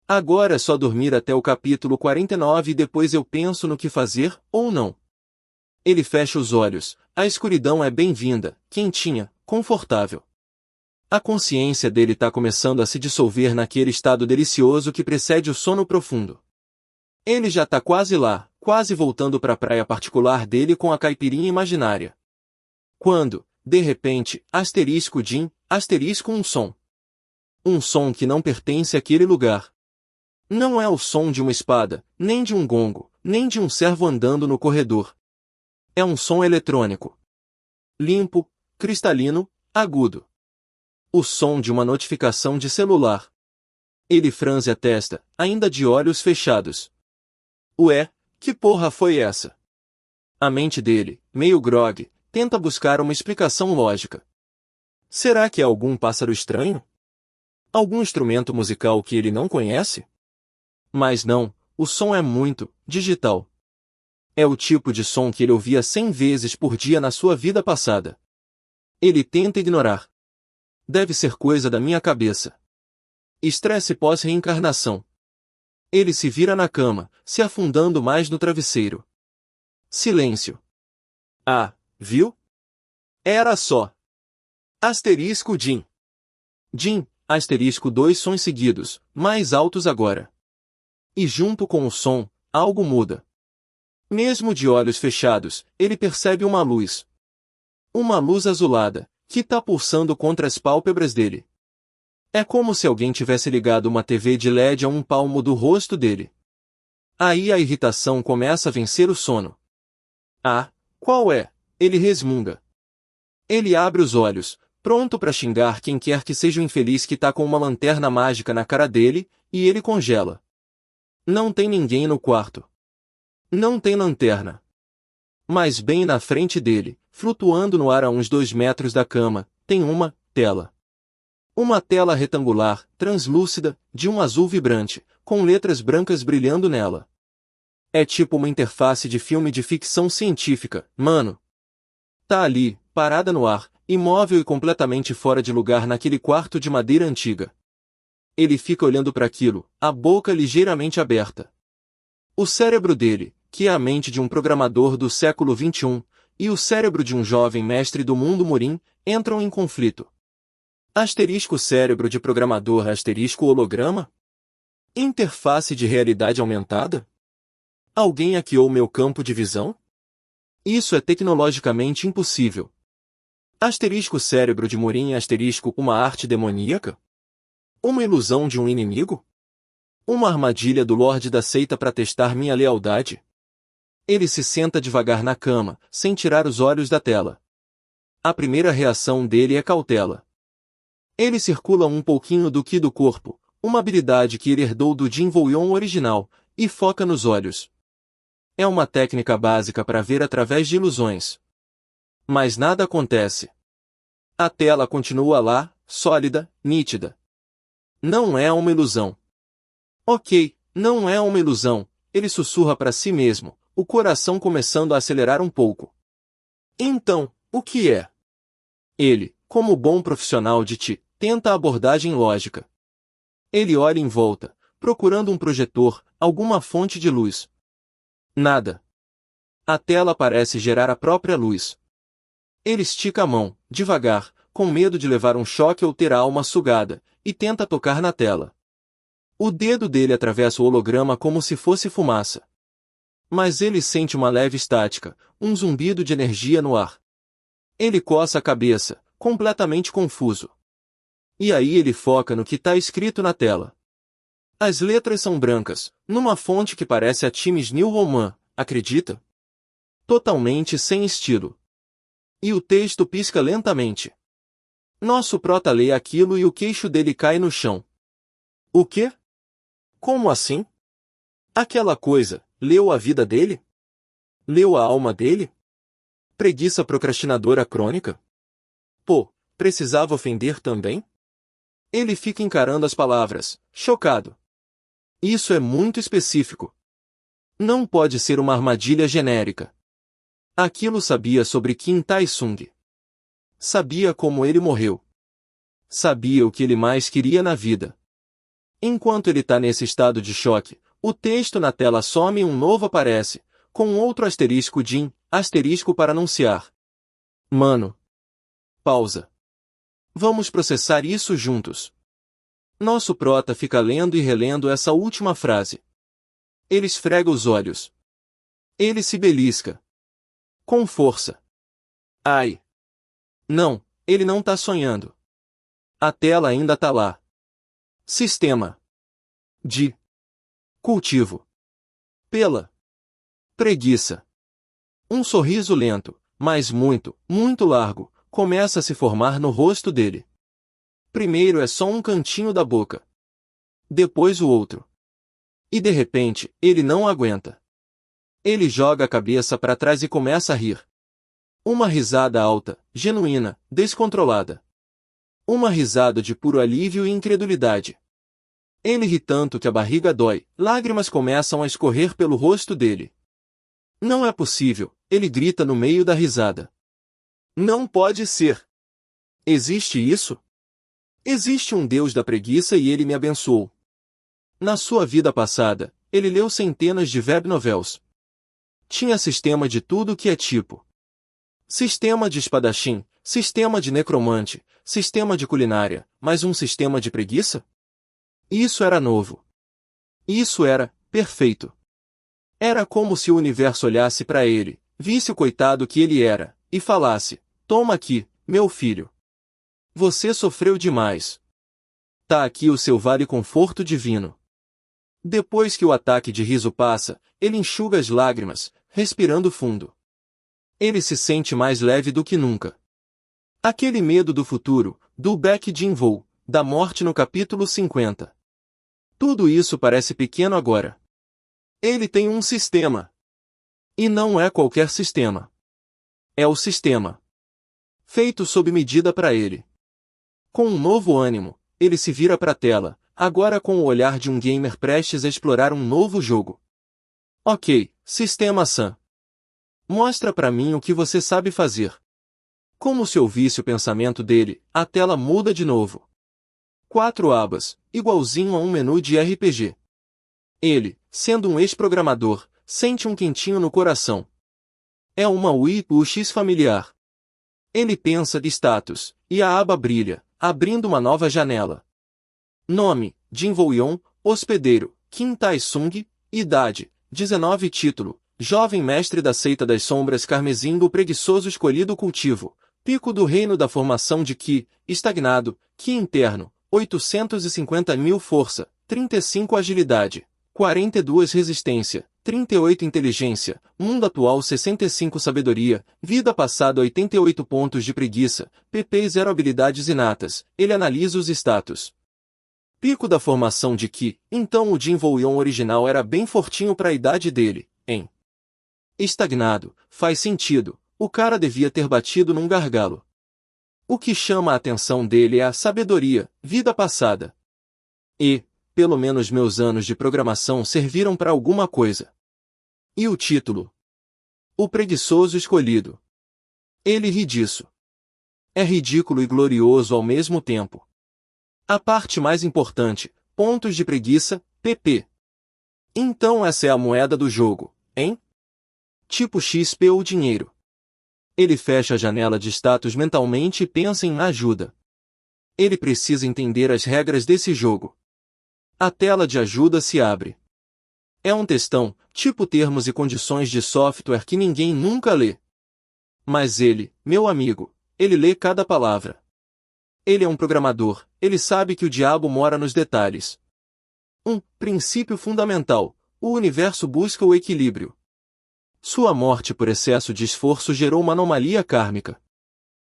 Agora é só dormir até o capítulo 49 e depois eu penso no que fazer, ou não. Ele fecha os olhos, a escuridão é bem-vinda, quentinha, confortável. A consciência dele tá começando a se dissolver naquele estado delicioso que precede o sono profundo. Ele já tá quase lá, quase voltando para a praia particular dele com a caipirinha imaginária. Quando, de repente, asterisco Jin, asterisco um som. Um som que não pertence àquele lugar. Não é o som de uma espada, nem de um gongo, nem de um servo andando no corredor. É um som eletrônico. Limpo, cristalino, agudo. O som de uma notificação de celular. Ele franze a testa, ainda de olhos fechados. Ué, que porra foi essa? A mente dele, meio grogue, tenta buscar uma explicação lógica. Será que é algum pássaro estranho? Algum instrumento musical que ele não conhece? Mas não, o som é muito digital. É o tipo de som que ele ouvia 100 vezes por dia na sua vida passada. Ele tenta ignorar. Deve ser coisa da minha cabeça. Estresse pós-reencarnação. Ele se vira na cama, se afundando mais no travesseiro. Silêncio. Ah, viu? Era só. Asterisco Jim. Jim, asterisco 2 sons seguidos, mais altos agora. E junto com o som, algo muda. Mesmo de olhos fechados, ele percebe uma luz. Uma luz azulada, que tá pulsando contra as pálpebras dele. É como se alguém tivesse ligado uma TV de LED a um palmo do rosto dele. Aí a irritação começa a vencer o sono. Ah, qual é? Ele resmunga. Ele abre os olhos, pronto para xingar quem quer que seja o infeliz que tá com uma lanterna mágica na cara dele, e ele congela. Não tem ninguém no quarto. Não tem lanterna. Mas bem na frente dele, flutuando no ar a uns 2 metros da cama, tem uma tela. Uma tela retangular, translúcida, de um azul vibrante, com letras brancas brilhando nela. É tipo uma interface de filme de ficção científica, mano. Tá ali, parada no ar, imóvel e completamente fora de lugar naquele quarto de madeira antiga. Ele fica olhando para aquilo, a boca ligeiramente aberta. O cérebro dele, que é a mente de um programador do século XXI, e o cérebro de um jovem mestre do mundo Murim, entram em conflito. Asterisco cérebro de programador asterisco holograma? Interface de realidade aumentada? Alguém hackeou meu campo de visão? Isso é tecnologicamente impossível. Asterisco cérebro de Murim asterisco uma arte demoníaca? Uma ilusão de um inimigo? Uma armadilha do Lorde da seita para testar minha lealdade? Ele se senta devagar na cama, sem tirar os olhos da tela. A primeira reação dele é cautela. Ele circula um pouquinho do Ki do corpo, uma habilidade que ele herdou do Jin Vouyon original, e foca nos olhos. É uma técnica básica para ver através de ilusões. Mas nada acontece. A tela continua lá, sólida, nítida. Não é uma ilusão. Ok, não é uma ilusão, ele sussurra para si mesmo, o coração começando a acelerar um pouco. Então, o que é? Ele, como bom profissional de TI, tenta a abordagem lógica. Ele olha em volta, procurando um projetor, alguma fonte de luz. Nada. A tela parece gerar a própria luz. Ele estica a mão, devagar, com medo de levar um choque ou ter a alma sugada, e tenta tocar na tela. O dedo dele atravessa o holograma como se fosse fumaça. Mas ele sente uma leve estática, um zumbido de energia no ar. Ele coça a cabeça, completamente confuso. E aí ele foca no que está escrito na tela. As letras são brancas, numa fonte que parece a Times New Roman, acredita? Totalmente sem estilo. E o texto pisca lentamente. Nosso prota lê aquilo e o queixo dele cai no chão. O quê? Como assim? Aquela coisa, leu a vida dele? Leu a alma dele? Preguiça procrastinadora crônica? Pô, precisava ofender também? Ele fica encarando as palavras, chocado. Isso é muito específico. Não pode ser uma armadilha genérica. Aquilo sabia sobre Kim Tai-sung. Sabia como ele morreu. Sabia o que ele mais queria na vida. Enquanto ele está nesse estado de choque, o texto na tela some e um novo aparece, com outro asterisco Jin, asterisco para anunciar. Mano. Pausa. Vamos processar isso juntos. Nosso prota fica lendo e relendo essa última frase. Ele esfrega os olhos. Ele se belisca. Com força. Ai. Não, ele não tá sonhando. A tela ainda tá lá. Sistema. De. Cultivo. Pela. Preguiça. Um sorriso lento, mas muito, muito largo, começa a se formar no rosto dele. Primeiro é só um cantinho da boca. Depois o outro. E de repente, ele não aguenta. Ele joga a cabeça para trás e começa a rir. Uma risada alta, genuína, descontrolada. Uma risada de puro alívio e incredulidade. Ele ri tanto que a barriga dói, lágrimas começam a escorrer pelo rosto dele. Não é possível, ele grita no meio da risada. Não pode ser. Existe isso? Existe um Deus da preguiça e ele me abençoou. Na sua vida passada, ele leu centenas de webnovels. Tinha sistema de tudo que é tipo. Sistema de espadachim, sistema de necromante, sistema de culinária, mas um sistema de preguiça? Isso era novo. Isso era perfeito. Era como se o universo olhasse para ele, visse o coitado que ele era, e falasse: toma aqui, meu filho. Você sofreu demais. Tá aqui o seu vale conforto divino. Depois que o ataque de riso passa, ele enxuga as lágrimas, respirando fundo. Ele se sente mais leve do que nunca. Aquele medo do futuro, do Beck Jinvou, da morte no capítulo 50. Tudo isso parece pequeno agora. Ele tem um sistema. E não é qualquer sistema. É o sistema feito sob medida para ele. Com um novo ânimo, ele se vira para a tela, agora com o olhar de um gamer prestes a explorar um novo jogo. Ok, Sistema Sam. Mostra para mim o que você sabe fazer. Como se ouvisse o pensamento dele, a tela muda de novo. 4 abas, igualzinho a um menu de RPG. Ele, sendo um ex-programador, sente um quentinho no coração. É uma Wii UX familiar. Ele pensa de status, e a aba brilha, abrindo uma nova janela. Nome, Jinvou Yon, hospedeiro, Kim Tai-sung, idade, 19 título, jovem mestre da seita das sombras carmesim do preguiçoso escolhido cultivo, pico do reino da formação de Ki, estagnado, Ki interno, 850.000 força, 35 agilidade, 42 resistência, 38 inteligência, mundo atual 65 sabedoria, vida passada 88 pontos de preguiça, PP 0 habilidades inatas, ele analisa os status. Pico da formação de Ki, então o Jinvou Yon original era bem fortinho para a idade dele, hein? Estagnado, faz sentido, o cara devia ter batido num gargalo. O que chama a atenção dele é a sabedoria, vida passada. E, pelo menos meus anos de programação serviram para alguma coisa. E o título? O preguiçoso escolhido. Ele ri disso. É ridículo e glorioso ao mesmo tempo. A parte mais importante, pontos de preguiça, PP. Então essa é a moeda do jogo, hein? Tipo XP ou dinheiro. Ele fecha a janela de status mentalmente e pensa em ajuda. Ele precisa entender as regras desse jogo. A tela de ajuda se abre. É um textão, tipo termos e condições de software que ninguém nunca lê. Mas ele, meu amigo, ele lê cada palavra. Ele é um programador, ele sabe que o diabo mora nos detalhes. Um princípio fundamental: o universo busca o equilíbrio. Sua morte por excesso de esforço gerou uma anomalia kármica.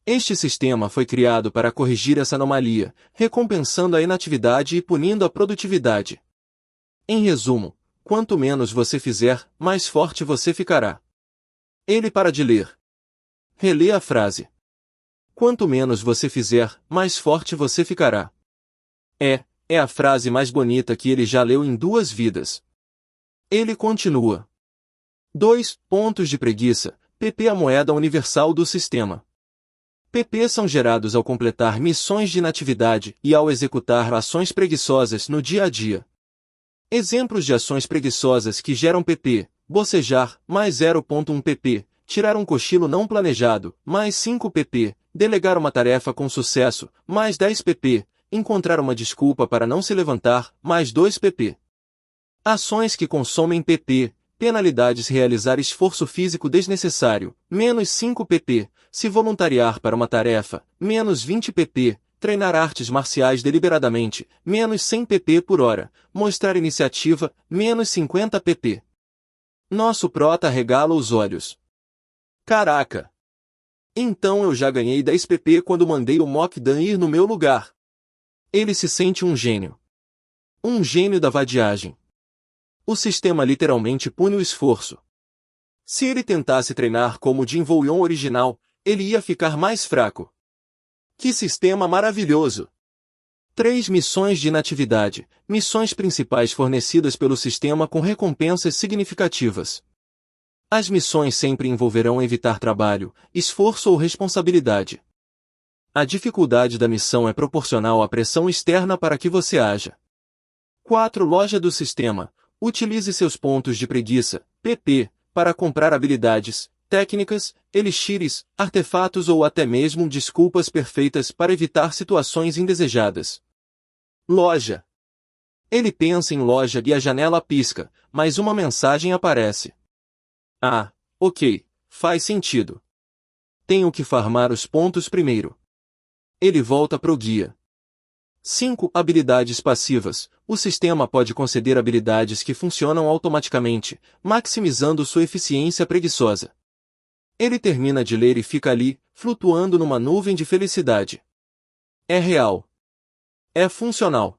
Este sistema foi criado para corrigir essa anomalia, recompensando a inatividade e punindo a produtividade. Em resumo, quanto menos você fizer, mais forte você ficará. Ele para de ler. Relê a frase. Quanto menos você fizer, mais forte você ficará. É a frase mais bonita que ele já leu em 2 vidas. Ele continua. 2 pontos de preguiça, PP a moeda universal do sistema. PP são gerados ao completar missões de inatividade e ao executar ações preguiçosas no dia a dia. Exemplos de ações preguiçosas que geram PP: bocejar, mais 0,1 PP, tirar um cochilo não planejado, mais 5 PP, delegar uma tarefa com sucesso, mais 10 PP, encontrar uma desculpa para não se levantar, mais 2 PP. Ações que consomem PP: penalidades realizar esforço físico desnecessário, menos 5 pp, se voluntariar para uma tarefa, menos 20 pp, treinar artes marciais deliberadamente, menos 100 pp por hora, mostrar iniciativa, menos 50 pp. Nosso prota arregala os olhos. Caraca! Então eu já ganhei 10 pp quando mandei o Mokdan ir no meu lugar. Ele se sente um gênio. Um gênio da vadiagem. O sistema literalmente pune o esforço. Se ele tentasse treinar como o Jinvou Yon original, ele ia ficar mais fraco. Que sistema maravilhoso! 3 missões de inatividade, missões principais fornecidas pelo sistema com recompensas significativas. As missões sempre envolverão evitar trabalho, esforço ou responsabilidade. A dificuldade da missão é proporcional à pressão externa para que você haja. 4. Loja do sistema. Utilize seus pontos de preguiça, PP, para comprar habilidades, técnicas, elixires, artefatos ou até mesmo desculpas perfeitas para evitar situações indesejadas. Loja. Ele pensa em loja e a janela pisca, mas uma mensagem aparece. Ah, ok, faz sentido. Tenho que farmar os pontos primeiro. Ele volta pro guia. 5. Habilidades passivas. O sistema pode conceder habilidades que funcionam automaticamente, maximizando sua eficiência preguiçosa. Ele termina de ler e fica ali, flutuando numa nuvem de felicidade. É real. É funcional.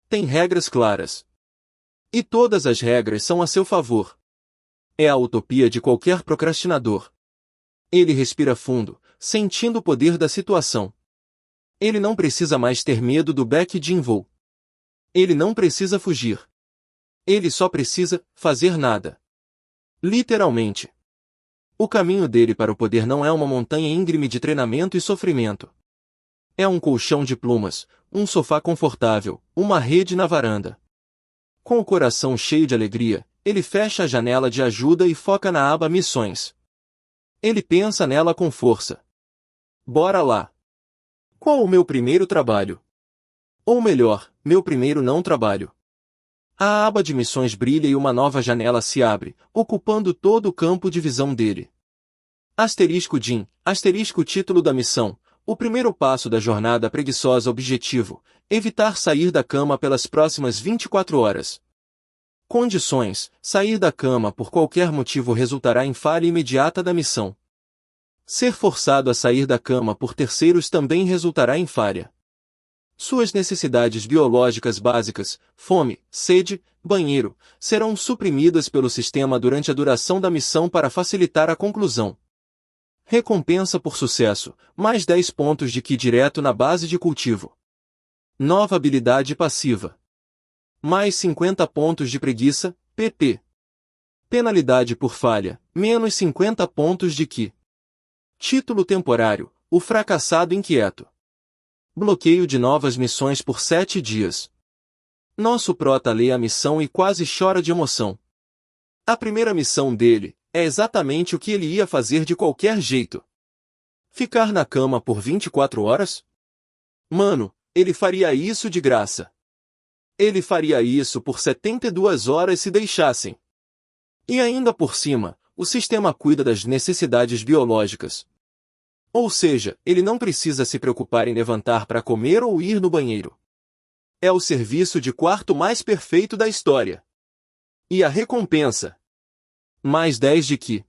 Tem regras claras. E todas as regras são a seu favor. É a utopia de qualquer procrastinador. Ele respira fundo, sentindo o poder da situação. Ele não precisa mais ter medo do back de invol. Ele não precisa fugir. Ele só precisa fazer nada. Literalmente. O caminho dele para o poder não é uma montanha íngreme de treinamento e sofrimento. É um colchão de plumas, um sofá confortável, uma rede na varanda. Com o coração cheio de alegria, ele fecha a janela de ajuda e foca na aba Missões. Ele pensa nela com força. Bora lá! Qual o meu primeiro trabalho? Ou melhor, meu primeiro não trabalho. A aba de missões brilha e uma nova janela se abre, ocupando todo o campo de visão dele. Asterisco DIN, asterisco título da missão, o primeiro passo da jornada preguiçosa objetivo, evitar sair da cama pelas próximas 24 horas. Condições, sair da cama por qualquer motivo resultará em falha imediata da missão. Ser forçado a sair da cama por terceiros também resultará em falha. Suas necessidades biológicas básicas, fome, sede, banheiro, serão suprimidas pelo sistema durante a duração da missão para facilitar a conclusão. Recompensa por sucesso, mais 10 pontos de Ki direto na base de cultivo. Nova habilidade passiva. Mais 50 pontos de preguiça, PP. Penalidade por falha, menos 50 pontos de Ki. Título temporário, o fracassado inquieto. Bloqueio de novas missões por 7 dias. Nosso prota lê a missão e quase chora de emoção. A primeira missão dele é exatamente o que ele ia fazer de qualquer jeito. Ficar na cama por 24 horas? Mano, ele faria isso de graça. Ele faria isso por 72 horas se deixassem. E ainda por cima, o sistema cuida das necessidades biológicas. Ou seja, ele não precisa se preocupar em levantar para comer ou ir no banheiro. É o serviço de quarto mais perfeito da história. E a recompensa? Mais 10 de Ki.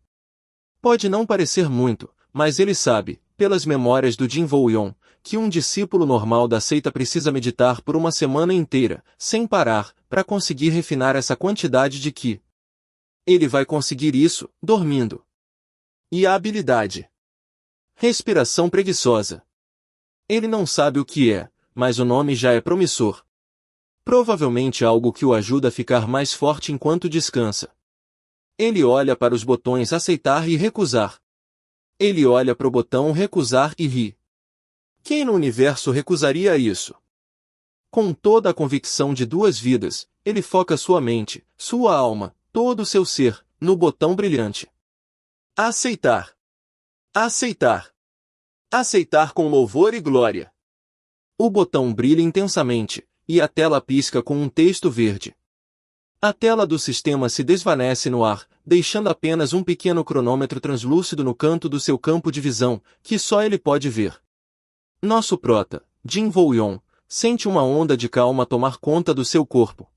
Pode não parecer muito, mas ele sabe, pelas memórias do Jin Woo-yon, que um discípulo normal da seita precisa meditar por uma semana inteira, sem parar, para conseguir refinar essa quantidade de Ki. Ele vai conseguir isso, dormindo. E a habilidade? Respiração preguiçosa. Ele não sabe o que é, mas o nome já é promissor. Provavelmente algo que o ajuda a ficar mais forte enquanto descansa. Ele olha para os botões aceitar e recusar. Ele olha para o botão recusar e ri. Quem no universo recusaria isso? Com toda a convicção de 2 vidas, ele foca sua mente, sua alma, todo o seu ser, no botão brilhante. Aceitar. Aceitar. Aceitar com louvor e glória. O botão brilha intensamente, e a tela pisca com um texto verde. A tela do sistema se desvanece no ar, deixando apenas um pequeno cronômetro translúcido no canto do seu campo de visão, que só ele pode ver. Nosso prota, Jin Woo-yon, sente uma onda de calma tomar conta do seu corpo.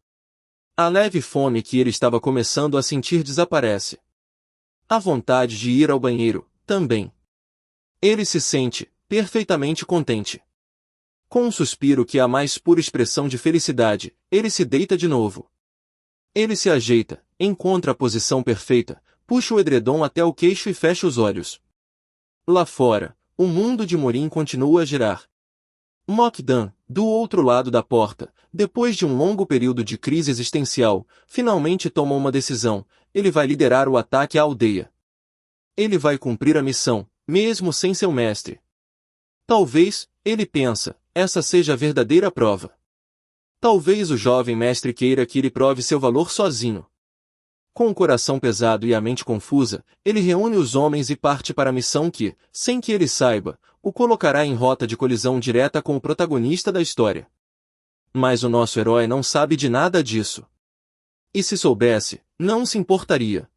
A leve fome que ele estava começando a sentir desaparece. A vontade de ir ao banheiro, também. Ele se sente perfeitamente contente. Com um suspiro que é a mais pura expressão de felicidade, ele se deita de novo. Ele se ajeita, encontra a posição perfeita, puxa o edredom até o queixo e fecha os olhos. Lá fora, o mundo de Morim continua a girar. Mokdan, do outro lado da porta, depois de um longo período de crise existencial, finalmente toma uma decisão: ele vai liderar o ataque à aldeia. Ele vai cumprir a missão, mesmo sem seu mestre. Talvez, ele pensa, essa seja a verdadeira prova. Talvez o jovem mestre queira que ele prove seu valor sozinho. Com o coração pesado e a mente confusa, ele reúne os homens e parte para a missão que, sem que ele saiba, o colocará em rota de colisão direta com o protagonista da história. Mas o nosso herói não sabe de nada disso. E se soubesse, não se importaria.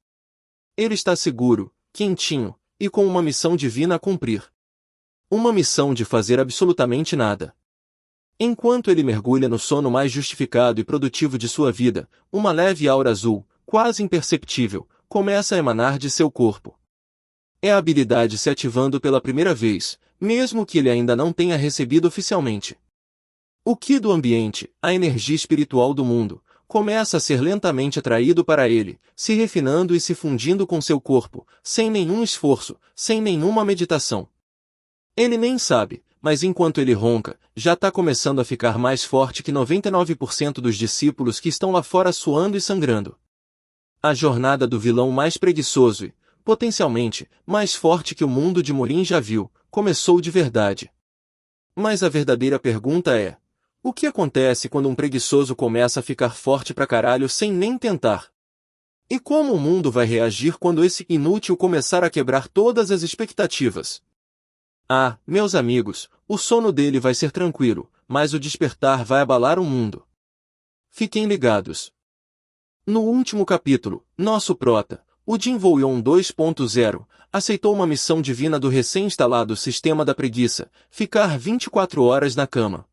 Ele está seguro, quentinho, e com uma missão divina a cumprir. Uma missão de fazer absolutamente nada. Enquanto ele mergulha no sono mais justificado e produtivo de sua vida, uma leve aura azul, quase imperceptível, começa a emanar de seu corpo. É a habilidade se ativando pela primeira vez, mesmo que ele ainda não tenha recebido oficialmente. O ki do ambiente, a energia espiritual do mundo, começa a ser lentamente atraído para ele, se refinando e se fundindo com seu corpo, sem nenhum esforço, sem nenhuma meditação. Ele nem sabe, mas enquanto ele ronca, já está começando a ficar mais forte que 99% dos discípulos que estão lá fora suando e sangrando. A jornada do vilão mais preguiçoso e, potencialmente, mais forte que o mundo de Morim já viu, começou de verdade. Mas a verdadeira pergunta é: o que acontece quando um preguiçoso começa a ficar forte pra caralho sem nem tentar? E como o mundo vai reagir quando esse inútil começar a quebrar todas as expectativas? Ah, meus amigos, o sono dele vai ser tranquilo, mas o despertar vai abalar o mundo. Fiquem ligados. No último capítulo, nosso prota, o Jin Woo-yeon 2.0, aceitou uma missão divina do recém-instalado sistema da preguiça, ficar 24 horas na cama.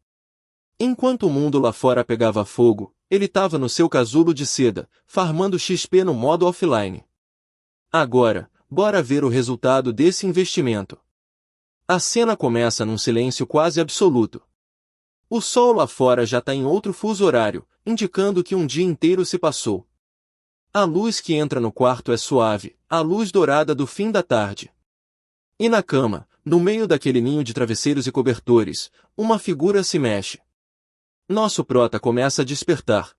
Enquanto o mundo lá fora pegava fogo, ele estava no seu casulo de seda, farmando XP no modo offline. Agora, bora ver o resultado desse investimento. A cena começa num silêncio quase absoluto. O sol lá fora já está em outro fuso horário, indicando que um dia inteiro se passou. A luz que entra no quarto é suave, a luz dourada do fim da tarde. E na cama, no meio daquele ninho de travesseiros e cobertores, uma figura se mexe. Nosso prota começa a despertar.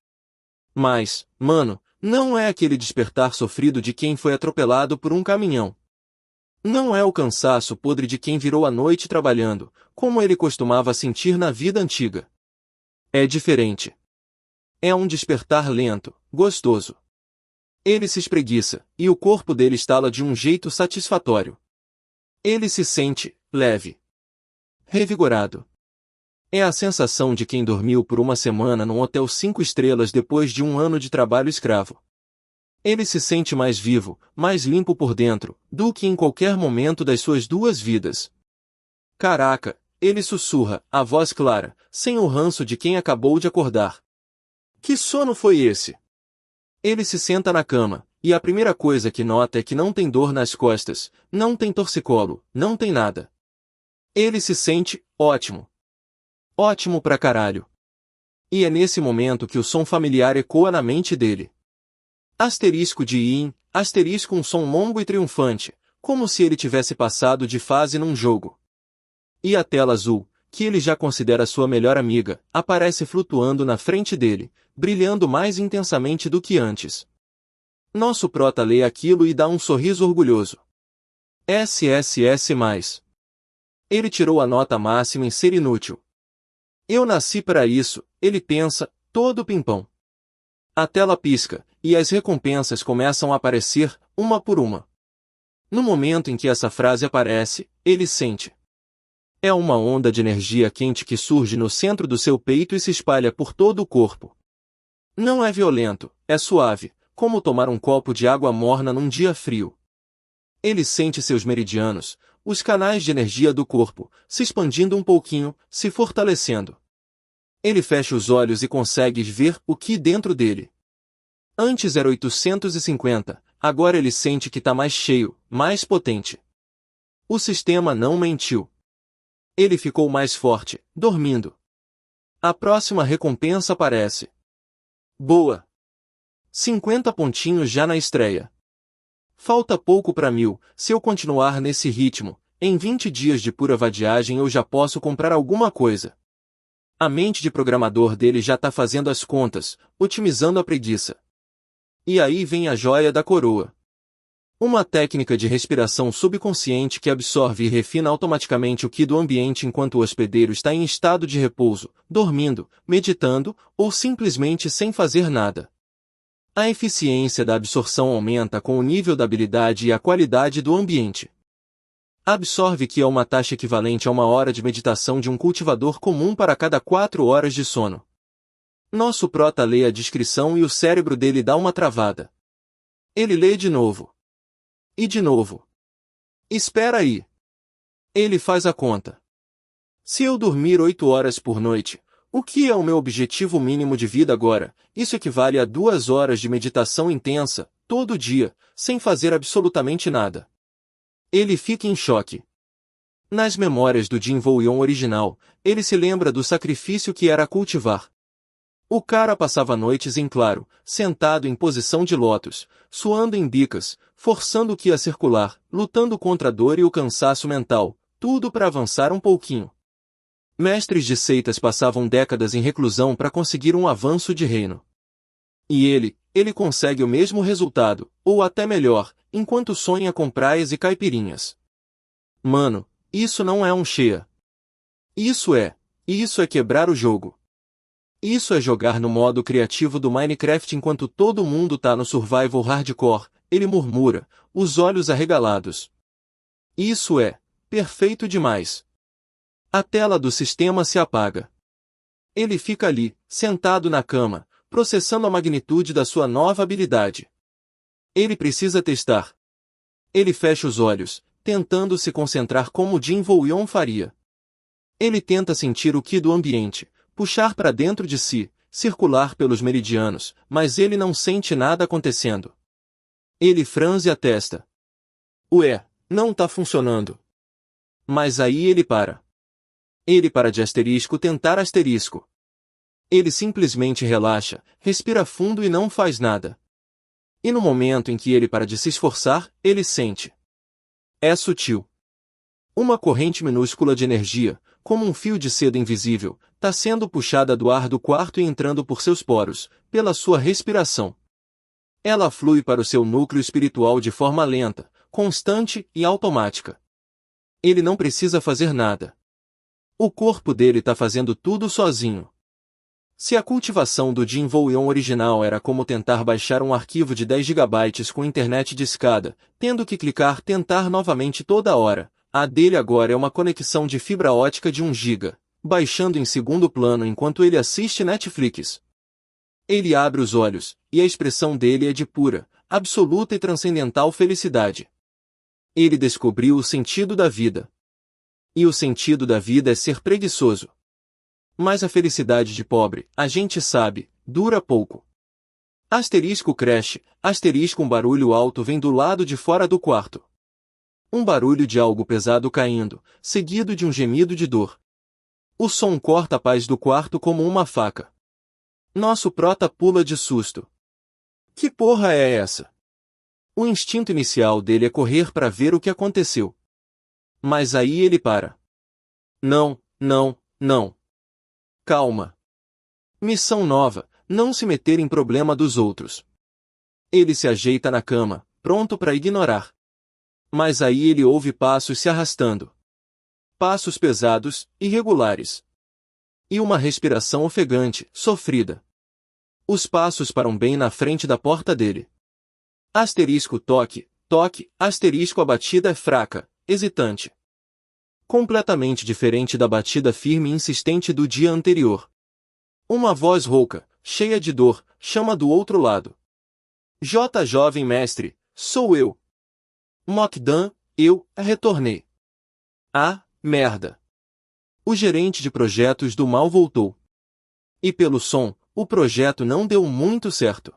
Mas, mano, não é aquele despertar sofrido de quem foi atropelado por um caminhão. Não é o cansaço podre de quem virou a noite trabalhando, como ele costumava sentir na vida antiga. É diferente. É um despertar lento, gostoso. Ele se espreguiça, e o corpo dele estala de um jeito satisfatório. Ele se sente leve, revigorado. É a sensação de quem dormiu por uma semana num hotel 5 estrelas depois de um ano de trabalho escravo. Ele se sente mais vivo, mais limpo por dentro, do que em qualquer momento das suas duas vidas. Caraca, ele sussurra, a voz clara, sem o ranço de quem acabou de acordar. Que sono foi esse? Ele se senta na cama, e a primeira coisa que nota é que não tem dor nas costas, não tem torcicolo, não tem nada. Ele se sente ótimo. Ótimo pra caralho. E é nesse momento que o som familiar ecoa na mente dele. Asterisco de Yin, asterisco um som longo e triunfante, como se ele tivesse passado de fase num jogo. E a tela azul, que ele já considera sua melhor amiga, aparece flutuando na frente dele, brilhando mais intensamente do que antes. Nosso prota lê aquilo e dá um sorriso orgulhoso. SSS+. Ele tirou a nota máxima em ser inútil. Eu nasci para isso, ele pensa, todo pimpão. A tela pisca, e as recompensas começam a aparecer, uma por uma. No momento em que essa frase aparece, ele sente. É uma onda de energia quente que surge no centro do seu peito e se espalha por todo o corpo. Não é violento, é suave, como tomar um copo de água morna num dia frio. Ele sente seus meridianos, os canais de energia do corpo, se expandindo um pouquinho, se fortalecendo. Ele fecha os olhos e consegue ver o que dentro dele. Antes era 850, agora ele sente que está mais cheio, mais potente. O sistema não mentiu. Ele ficou mais forte, dormindo. A próxima recompensa aparece. Boa! 50 pontinhos já na estreia. Falta pouco para 1000, se eu continuar nesse ritmo, em 20 dias de pura vadiagem eu já posso comprar alguma coisa. A mente de programador dele já tá fazendo as contas, otimizando a preguiça. E aí vem a joia da coroa. Uma técnica de respiração subconsciente que absorve e refina automaticamente o qi do ambiente enquanto o hospedeiro está em estado de repouso, dormindo, meditando ou simplesmente sem fazer nada. A eficiência da absorção aumenta com o nível da habilidade e a qualidade do ambiente. Absorve que é uma taxa equivalente a 1 hora de meditação de um cultivador comum para cada 4 horas de sono. Nosso prota lê a descrição e o cérebro dele dá uma travada. Ele lê de novo. E de novo. Espera aí. Ele faz a conta. Se eu dormir 8 horas por noite, o que é o meu objetivo mínimo de vida agora? Isso equivale a 2 horas de meditação intensa, todo dia, sem fazer absolutamente nada. Ele fica em choque. Nas memórias do Jin Woo-yeon original, ele se lembra do sacrifício que era cultivar. O cara passava noites em claro, sentado em posição de lótus, suando em bicas, forçando o qi a circular, lutando contra a dor e o cansaço mental, tudo para avançar um pouquinho. Mestres de seitas passavam décadas em reclusão para conseguir um avanço de reino. E ele consegue o mesmo resultado, ou até melhor, enquanto sonha com praias e caipirinhas. Mano, isso não é um Shea. Isso é quebrar o jogo. Isso é jogar no modo criativo do Minecraft enquanto todo mundo tá no survival hardcore, ele murmura, os olhos arregalados. Isso é perfeito demais. A tela do sistema se apaga. Ele fica ali, sentado na cama, processando a magnitude da sua nova habilidade. Ele precisa testar. Ele fecha os olhos, tentando se concentrar como Jin Woo-yeon faria. Ele tenta sentir o qi do ambiente, puxar para dentro de si, circular pelos meridianos, mas ele não sente nada acontecendo. Ele franze a testa. Ué, não tá funcionando. Mas aí ele para. Ele para de tentar asterisco. Ele simplesmente relaxa, respira fundo e não faz nada. E no momento em que ele para de se esforçar, ele sente. É sutil. Uma corrente minúscula de energia, como um fio de seda invisível, está sendo puxada do ar do quarto e entrando por seus poros, pela sua respiração. Ela flui para o seu núcleo espiritual de forma lenta, constante e automática. Ele não precisa fazer nada. O corpo dele está fazendo tudo sozinho. Se a cultivação do Jin Woo-yeon original era como tentar baixar um arquivo de 10 GB com internet discada, tendo que tentar novamente toda hora, a dele agora é uma conexão de fibra ótica de 1 GB, baixando em segundo plano enquanto ele assiste Netflix. Ele abre os olhos, e a expressão dele é de pura, absoluta e transcendental felicidade. Ele descobriu o sentido da vida. E o sentido da vida é ser preguiçoso. Mas a felicidade de pobre, a gente sabe, dura pouco. Asterisco creche, asterisco um barulho alto vem do lado de fora do quarto. Um barulho de algo pesado caindo, seguido de um gemido de dor. O som corta a paz do quarto como uma faca. Nosso prota pula de susto. Que porra é essa? O instinto inicial dele é correr para ver o que aconteceu. Mas aí ele para. Não. Calma. Missão nova, não se meter em problema dos outros. Ele se ajeita na cama, pronto para ignorar. Mas aí ele ouve passos se arrastando. Passos pesados, irregulares. E uma respiração ofegante, sofrida. Os passos param bem na frente da porta dele. Asterisco toque, asterisco a batida é fraca, hesitante. Completamente diferente da batida firme e insistente do dia anterior. Uma voz rouca, cheia de dor, chama do outro lado. J. Jovem mestre, sou eu. Mokdan, eu, retornei. Ah, merda. O gerente de projetos do mal voltou. E pelo som, o projeto não deu muito certo.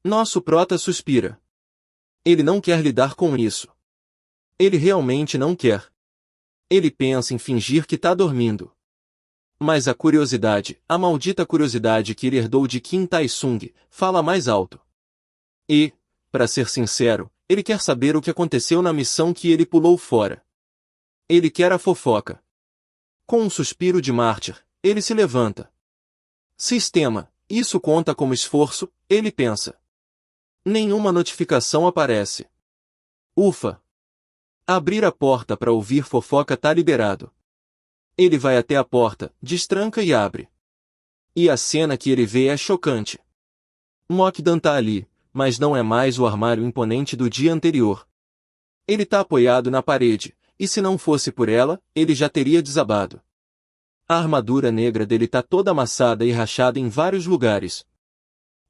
Nosso prota suspira. Ele não quer lidar com isso. Ele realmente não quer. Ele pensa em fingir que tá dormindo. Mas a curiosidade, a maldita curiosidade que ele herdou de Kim Tai-sung, fala mais alto. E, para ser sincero, ele quer saber o que aconteceu na missão que ele pulou fora. Ele quer a fofoca. Com um suspiro de mártir, ele se levanta. Sistema, isso conta como esforço, ele pensa. Nenhuma notificação aparece. Ufa! Abrir a porta para ouvir fofoca tá liberado. Ele vai até a porta, destranca e abre. E a cena que ele vê é chocante. Mokdan tá ali, mas não é mais o armário imponente do dia anterior. Ele tá apoiado na parede, e se não fosse por ela, ele já teria desabado. A armadura negra dele tá toda amassada e rachada em vários lugares.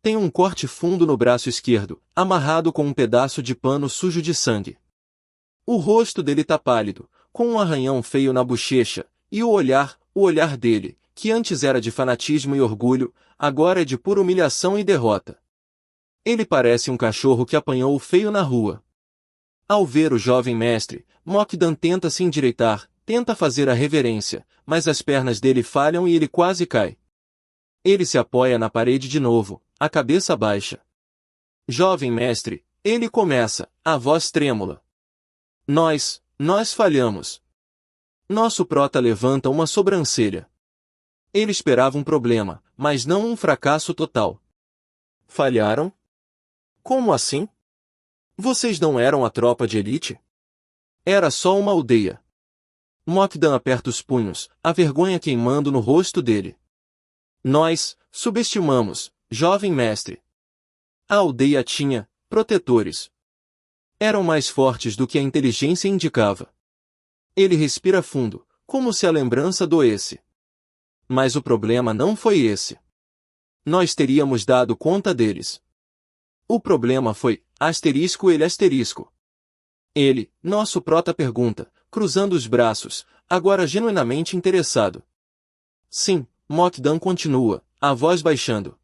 Tem um corte fundo no braço esquerdo, amarrado com um pedaço de pano sujo de sangue. O rosto dele tá pálido, com um arranhão feio na bochecha, e o olhar dele, que antes era de fanatismo e orgulho, agora é de pura humilhação e derrota. Ele parece um cachorro que apanhou feio na rua. Ao ver o jovem mestre, Mokdan tenta se endireitar, tenta fazer a reverência, mas as pernas dele falham e ele quase cai. Ele se apoia na parede de novo, a cabeça baixa. Jovem mestre, ele começa, a voz trêmula. Nós falhamos. Nosso prota levanta uma sobrancelha. Ele esperava um problema, mas não um fracasso total. Falharam? Como assim? Vocês não eram a tropa de elite? Era só uma aldeia. Mokdan aperta os punhos, a vergonha queimando no rosto dele. Nós subestimamos, jovem mestre. A aldeia tinha protetores. Eram mais fortes do que a inteligência indicava. Ele respira fundo, como se a lembrança doesse. Mas o problema não foi esse. Nós teríamos dado conta deles. O problema foi, Ele, nosso prota pergunta, cruzando os braços, agora genuinamente interessado. Sim, Mokdan continua, a voz baixando.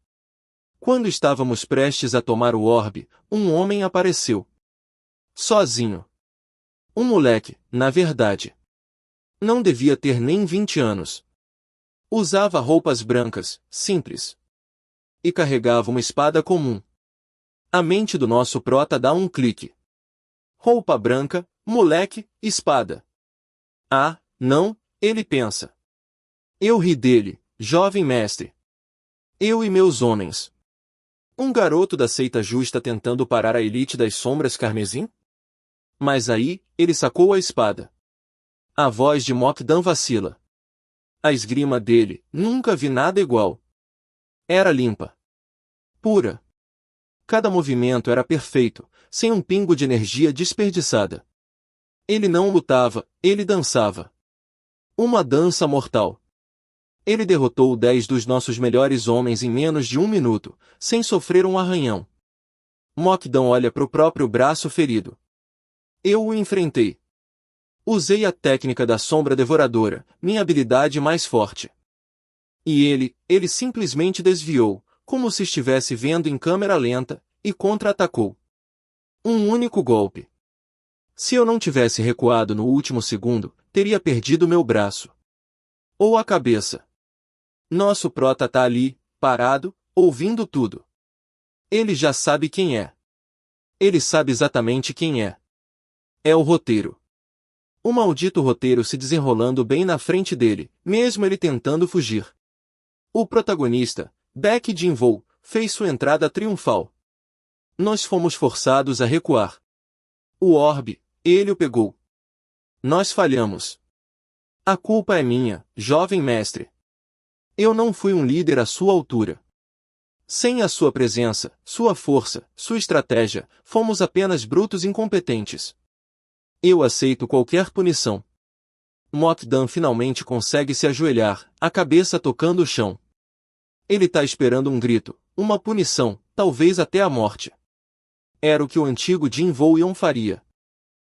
Quando estávamos prestes a tomar o orbe, um homem apareceu. Sozinho. Um moleque, na verdade. Não devia ter nem 20 anos. Usava roupas brancas, simples. E carregava uma espada comum. A mente do nosso prota dá um clique. Roupa branca, moleque, espada. Ah, não, ele pensa. Eu ri dele, jovem mestre. Eu e meus homens. Um garoto da seita justa tentando parar a elite das sombras carmesim? Mas aí, ele sacou a espada. A voz de Mokdan vacila. A esgrima dele, nunca vi nada igual. Era limpa. Pura. Cada movimento era perfeito, sem um pingo de energia desperdiçada. Ele não lutava, ele dançava. Uma dança mortal. Ele derrotou 10 dos nossos melhores homens em menos de 1 minuto, sem sofrer um arranhão. Mokdan olha para o próprio braço ferido. Eu o enfrentei. Usei a técnica da sombra devoradora, minha habilidade mais forte. E ele simplesmente desviou, como se estivesse vendo em câmera lenta, e contra-atacou. Um único golpe. Se eu não tivesse recuado no último segundo, teria perdido meu braço. Ou a cabeça. Nosso prota tá ali, parado, ouvindo tudo. Ele já sabe quem é. Ele sabe exatamente quem é. É o roteiro. O maldito roteiro se desenrolando bem na frente dele, mesmo ele tentando fugir. O protagonista, Baek Jin-woo, fez sua entrada triunfal. Nós fomos forçados a recuar. O orbe, ele o pegou. Nós falhamos. A culpa é minha, jovem mestre. Eu não fui um líder à sua altura. Sem a sua presença, sua força, sua estratégia, fomos apenas brutos incompetentes. Eu aceito qualquer punição. Mokdan finalmente consegue se ajoelhar, a cabeça tocando o chão. Ele tá esperando um grito, uma punição, talvez até a morte. Era o que o antigo Jin-woo faria.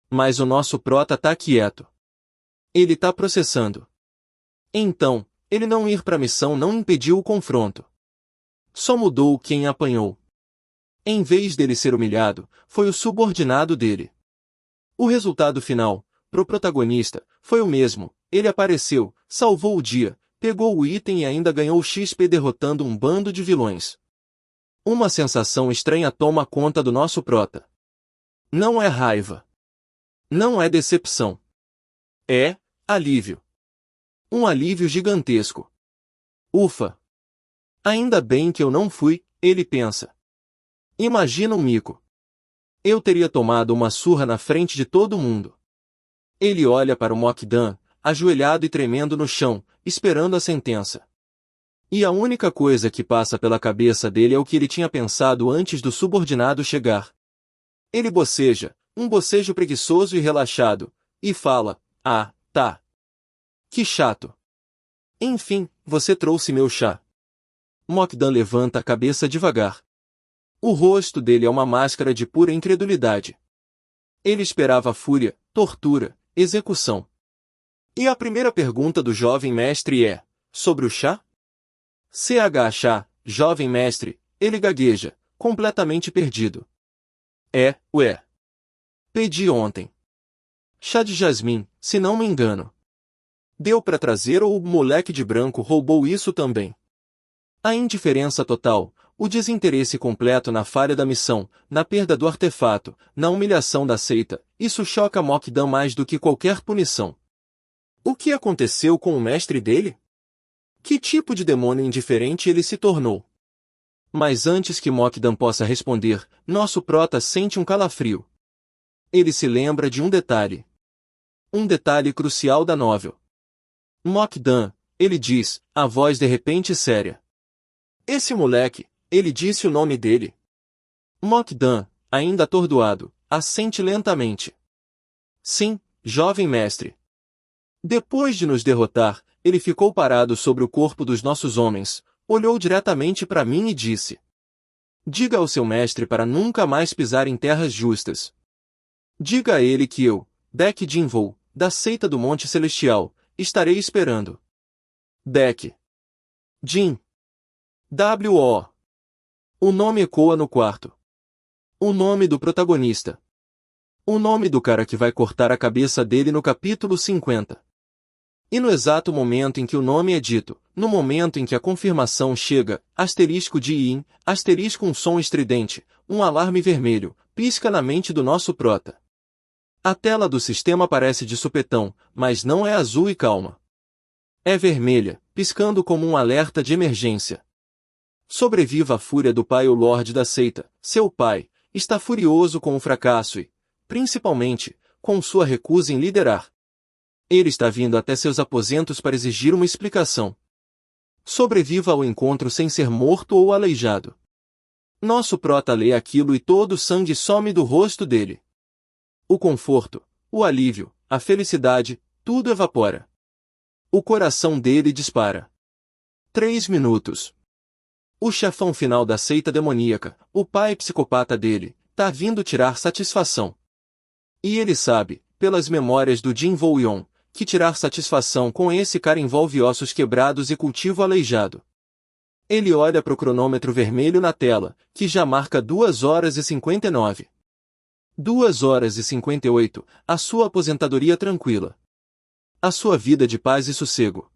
Mas o nosso prota tá quieto. Ele tá processando. Então, ele não ir pra missão não impediu o confronto. Só mudou quem apanhou. Em vez dele ser humilhado, foi o subordinado dele. O resultado final, pro protagonista, foi o mesmo. Ele apareceu, salvou o dia, pegou o item e ainda ganhou XP derrotando um bando de vilões. Uma sensação estranha toma conta do nosso prota. Não é raiva. Não é decepção. É, alívio. Um alívio gigantesco. Ufa! Ainda bem que eu não fui, ele pensa. Imagina um mico. Eu teria tomado uma surra na frente de todo mundo. Ele olha para o Mokdan, ajoelhado e tremendo no chão, esperando a sentença. E a única coisa que passa pela cabeça dele é o que ele tinha pensado antes do subordinado chegar. Ele boceja, um bocejo preguiçoso e relaxado, e fala, ah, tá. Que chato. Enfim, você trouxe meu chá. Mokdan levanta a cabeça devagar. O rosto dele é uma máscara de pura incredulidade. Ele esperava fúria, tortura, execução. E a primeira pergunta do jovem mestre é, sobre o chá? Chá, jovem mestre, ele gagueja, completamente perdido. Ué. Pedi ontem. Chá de jasmim, se não me engano. Deu para trazer ou o moleque de branco roubou isso também? A indiferença total, o desinteresse completo na falha da missão, na perda do artefato, na humilhação da seita, isso choca Mokdan mais do que qualquer punição. O que aconteceu com o mestre dele? Que tipo de demônio indiferente ele se tornou? Mas antes que Mokdan possa responder, nosso prota sente um calafrio. Ele se lembra de um detalhe. Um detalhe crucial da novel. Mokdan, ele diz, a voz de repente séria. Esse moleque, ele disse o nome dele. Mokdan, ainda atordoado, assente lentamente. Sim, jovem mestre. Depois de nos derrotar, ele ficou parado sobre o corpo dos nossos homens, olhou diretamente para mim e disse. Diga ao seu mestre para nunca mais pisar em terras justas. Diga a ele que eu, Dek Jinvou, da seita do Monte Celestial, estarei esperando. Dek. Jin. W.O. O nome ecoa no quarto. O nome do protagonista. O nome do cara que vai cortar a cabeça dele no capítulo 50. E no exato momento em que o nome é dito, no momento em que a confirmação chega, asterisco de IN, asterisco um som estridente, um alarme vermelho, pisca na mente do nosso prota. A tela do sistema parece de supetão, mas não é azul e calma. É vermelha, piscando como um alerta de emergência. Sobreviva a fúria do pai ou Lorde da seita, seu pai, está furioso com o fracasso e, principalmente, com sua recusa em liderar. Ele está vindo até seus aposentos para exigir uma explicação. Sobreviva ao encontro sem ser morto ou aleijado. Nosso prota lê aquilo e todo o sangue some do rosto dele. O conforto, o alívio, a felicidade, tudo evapora. O coração dele dispara. 3 minutos. O chefão final da seita demoníaca, o pai psicopata dele, tá vindo tirar satisfação. E ele sabe, pelas memórias do Jin Vouyon, que tirar satisfação com esse cara envolve ossos quebrados e cultivo aleijado. Ele olha para o cronômetro vermelho na tela, que já marca 2 horas e 59. 2 horas e 58, a sua aposentadoria tranquila. A sua vida de paz e sossego.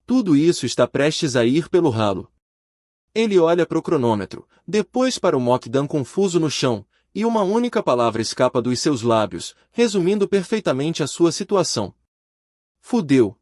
Tudo isso está prestes a ir pelo ralo. Ele olha para o cronômetro, depois para o Mokdan confuso no chão, e uma única palavra escapa dos seus lábios, resumindo perfeitamente a sua situação. Fudeu.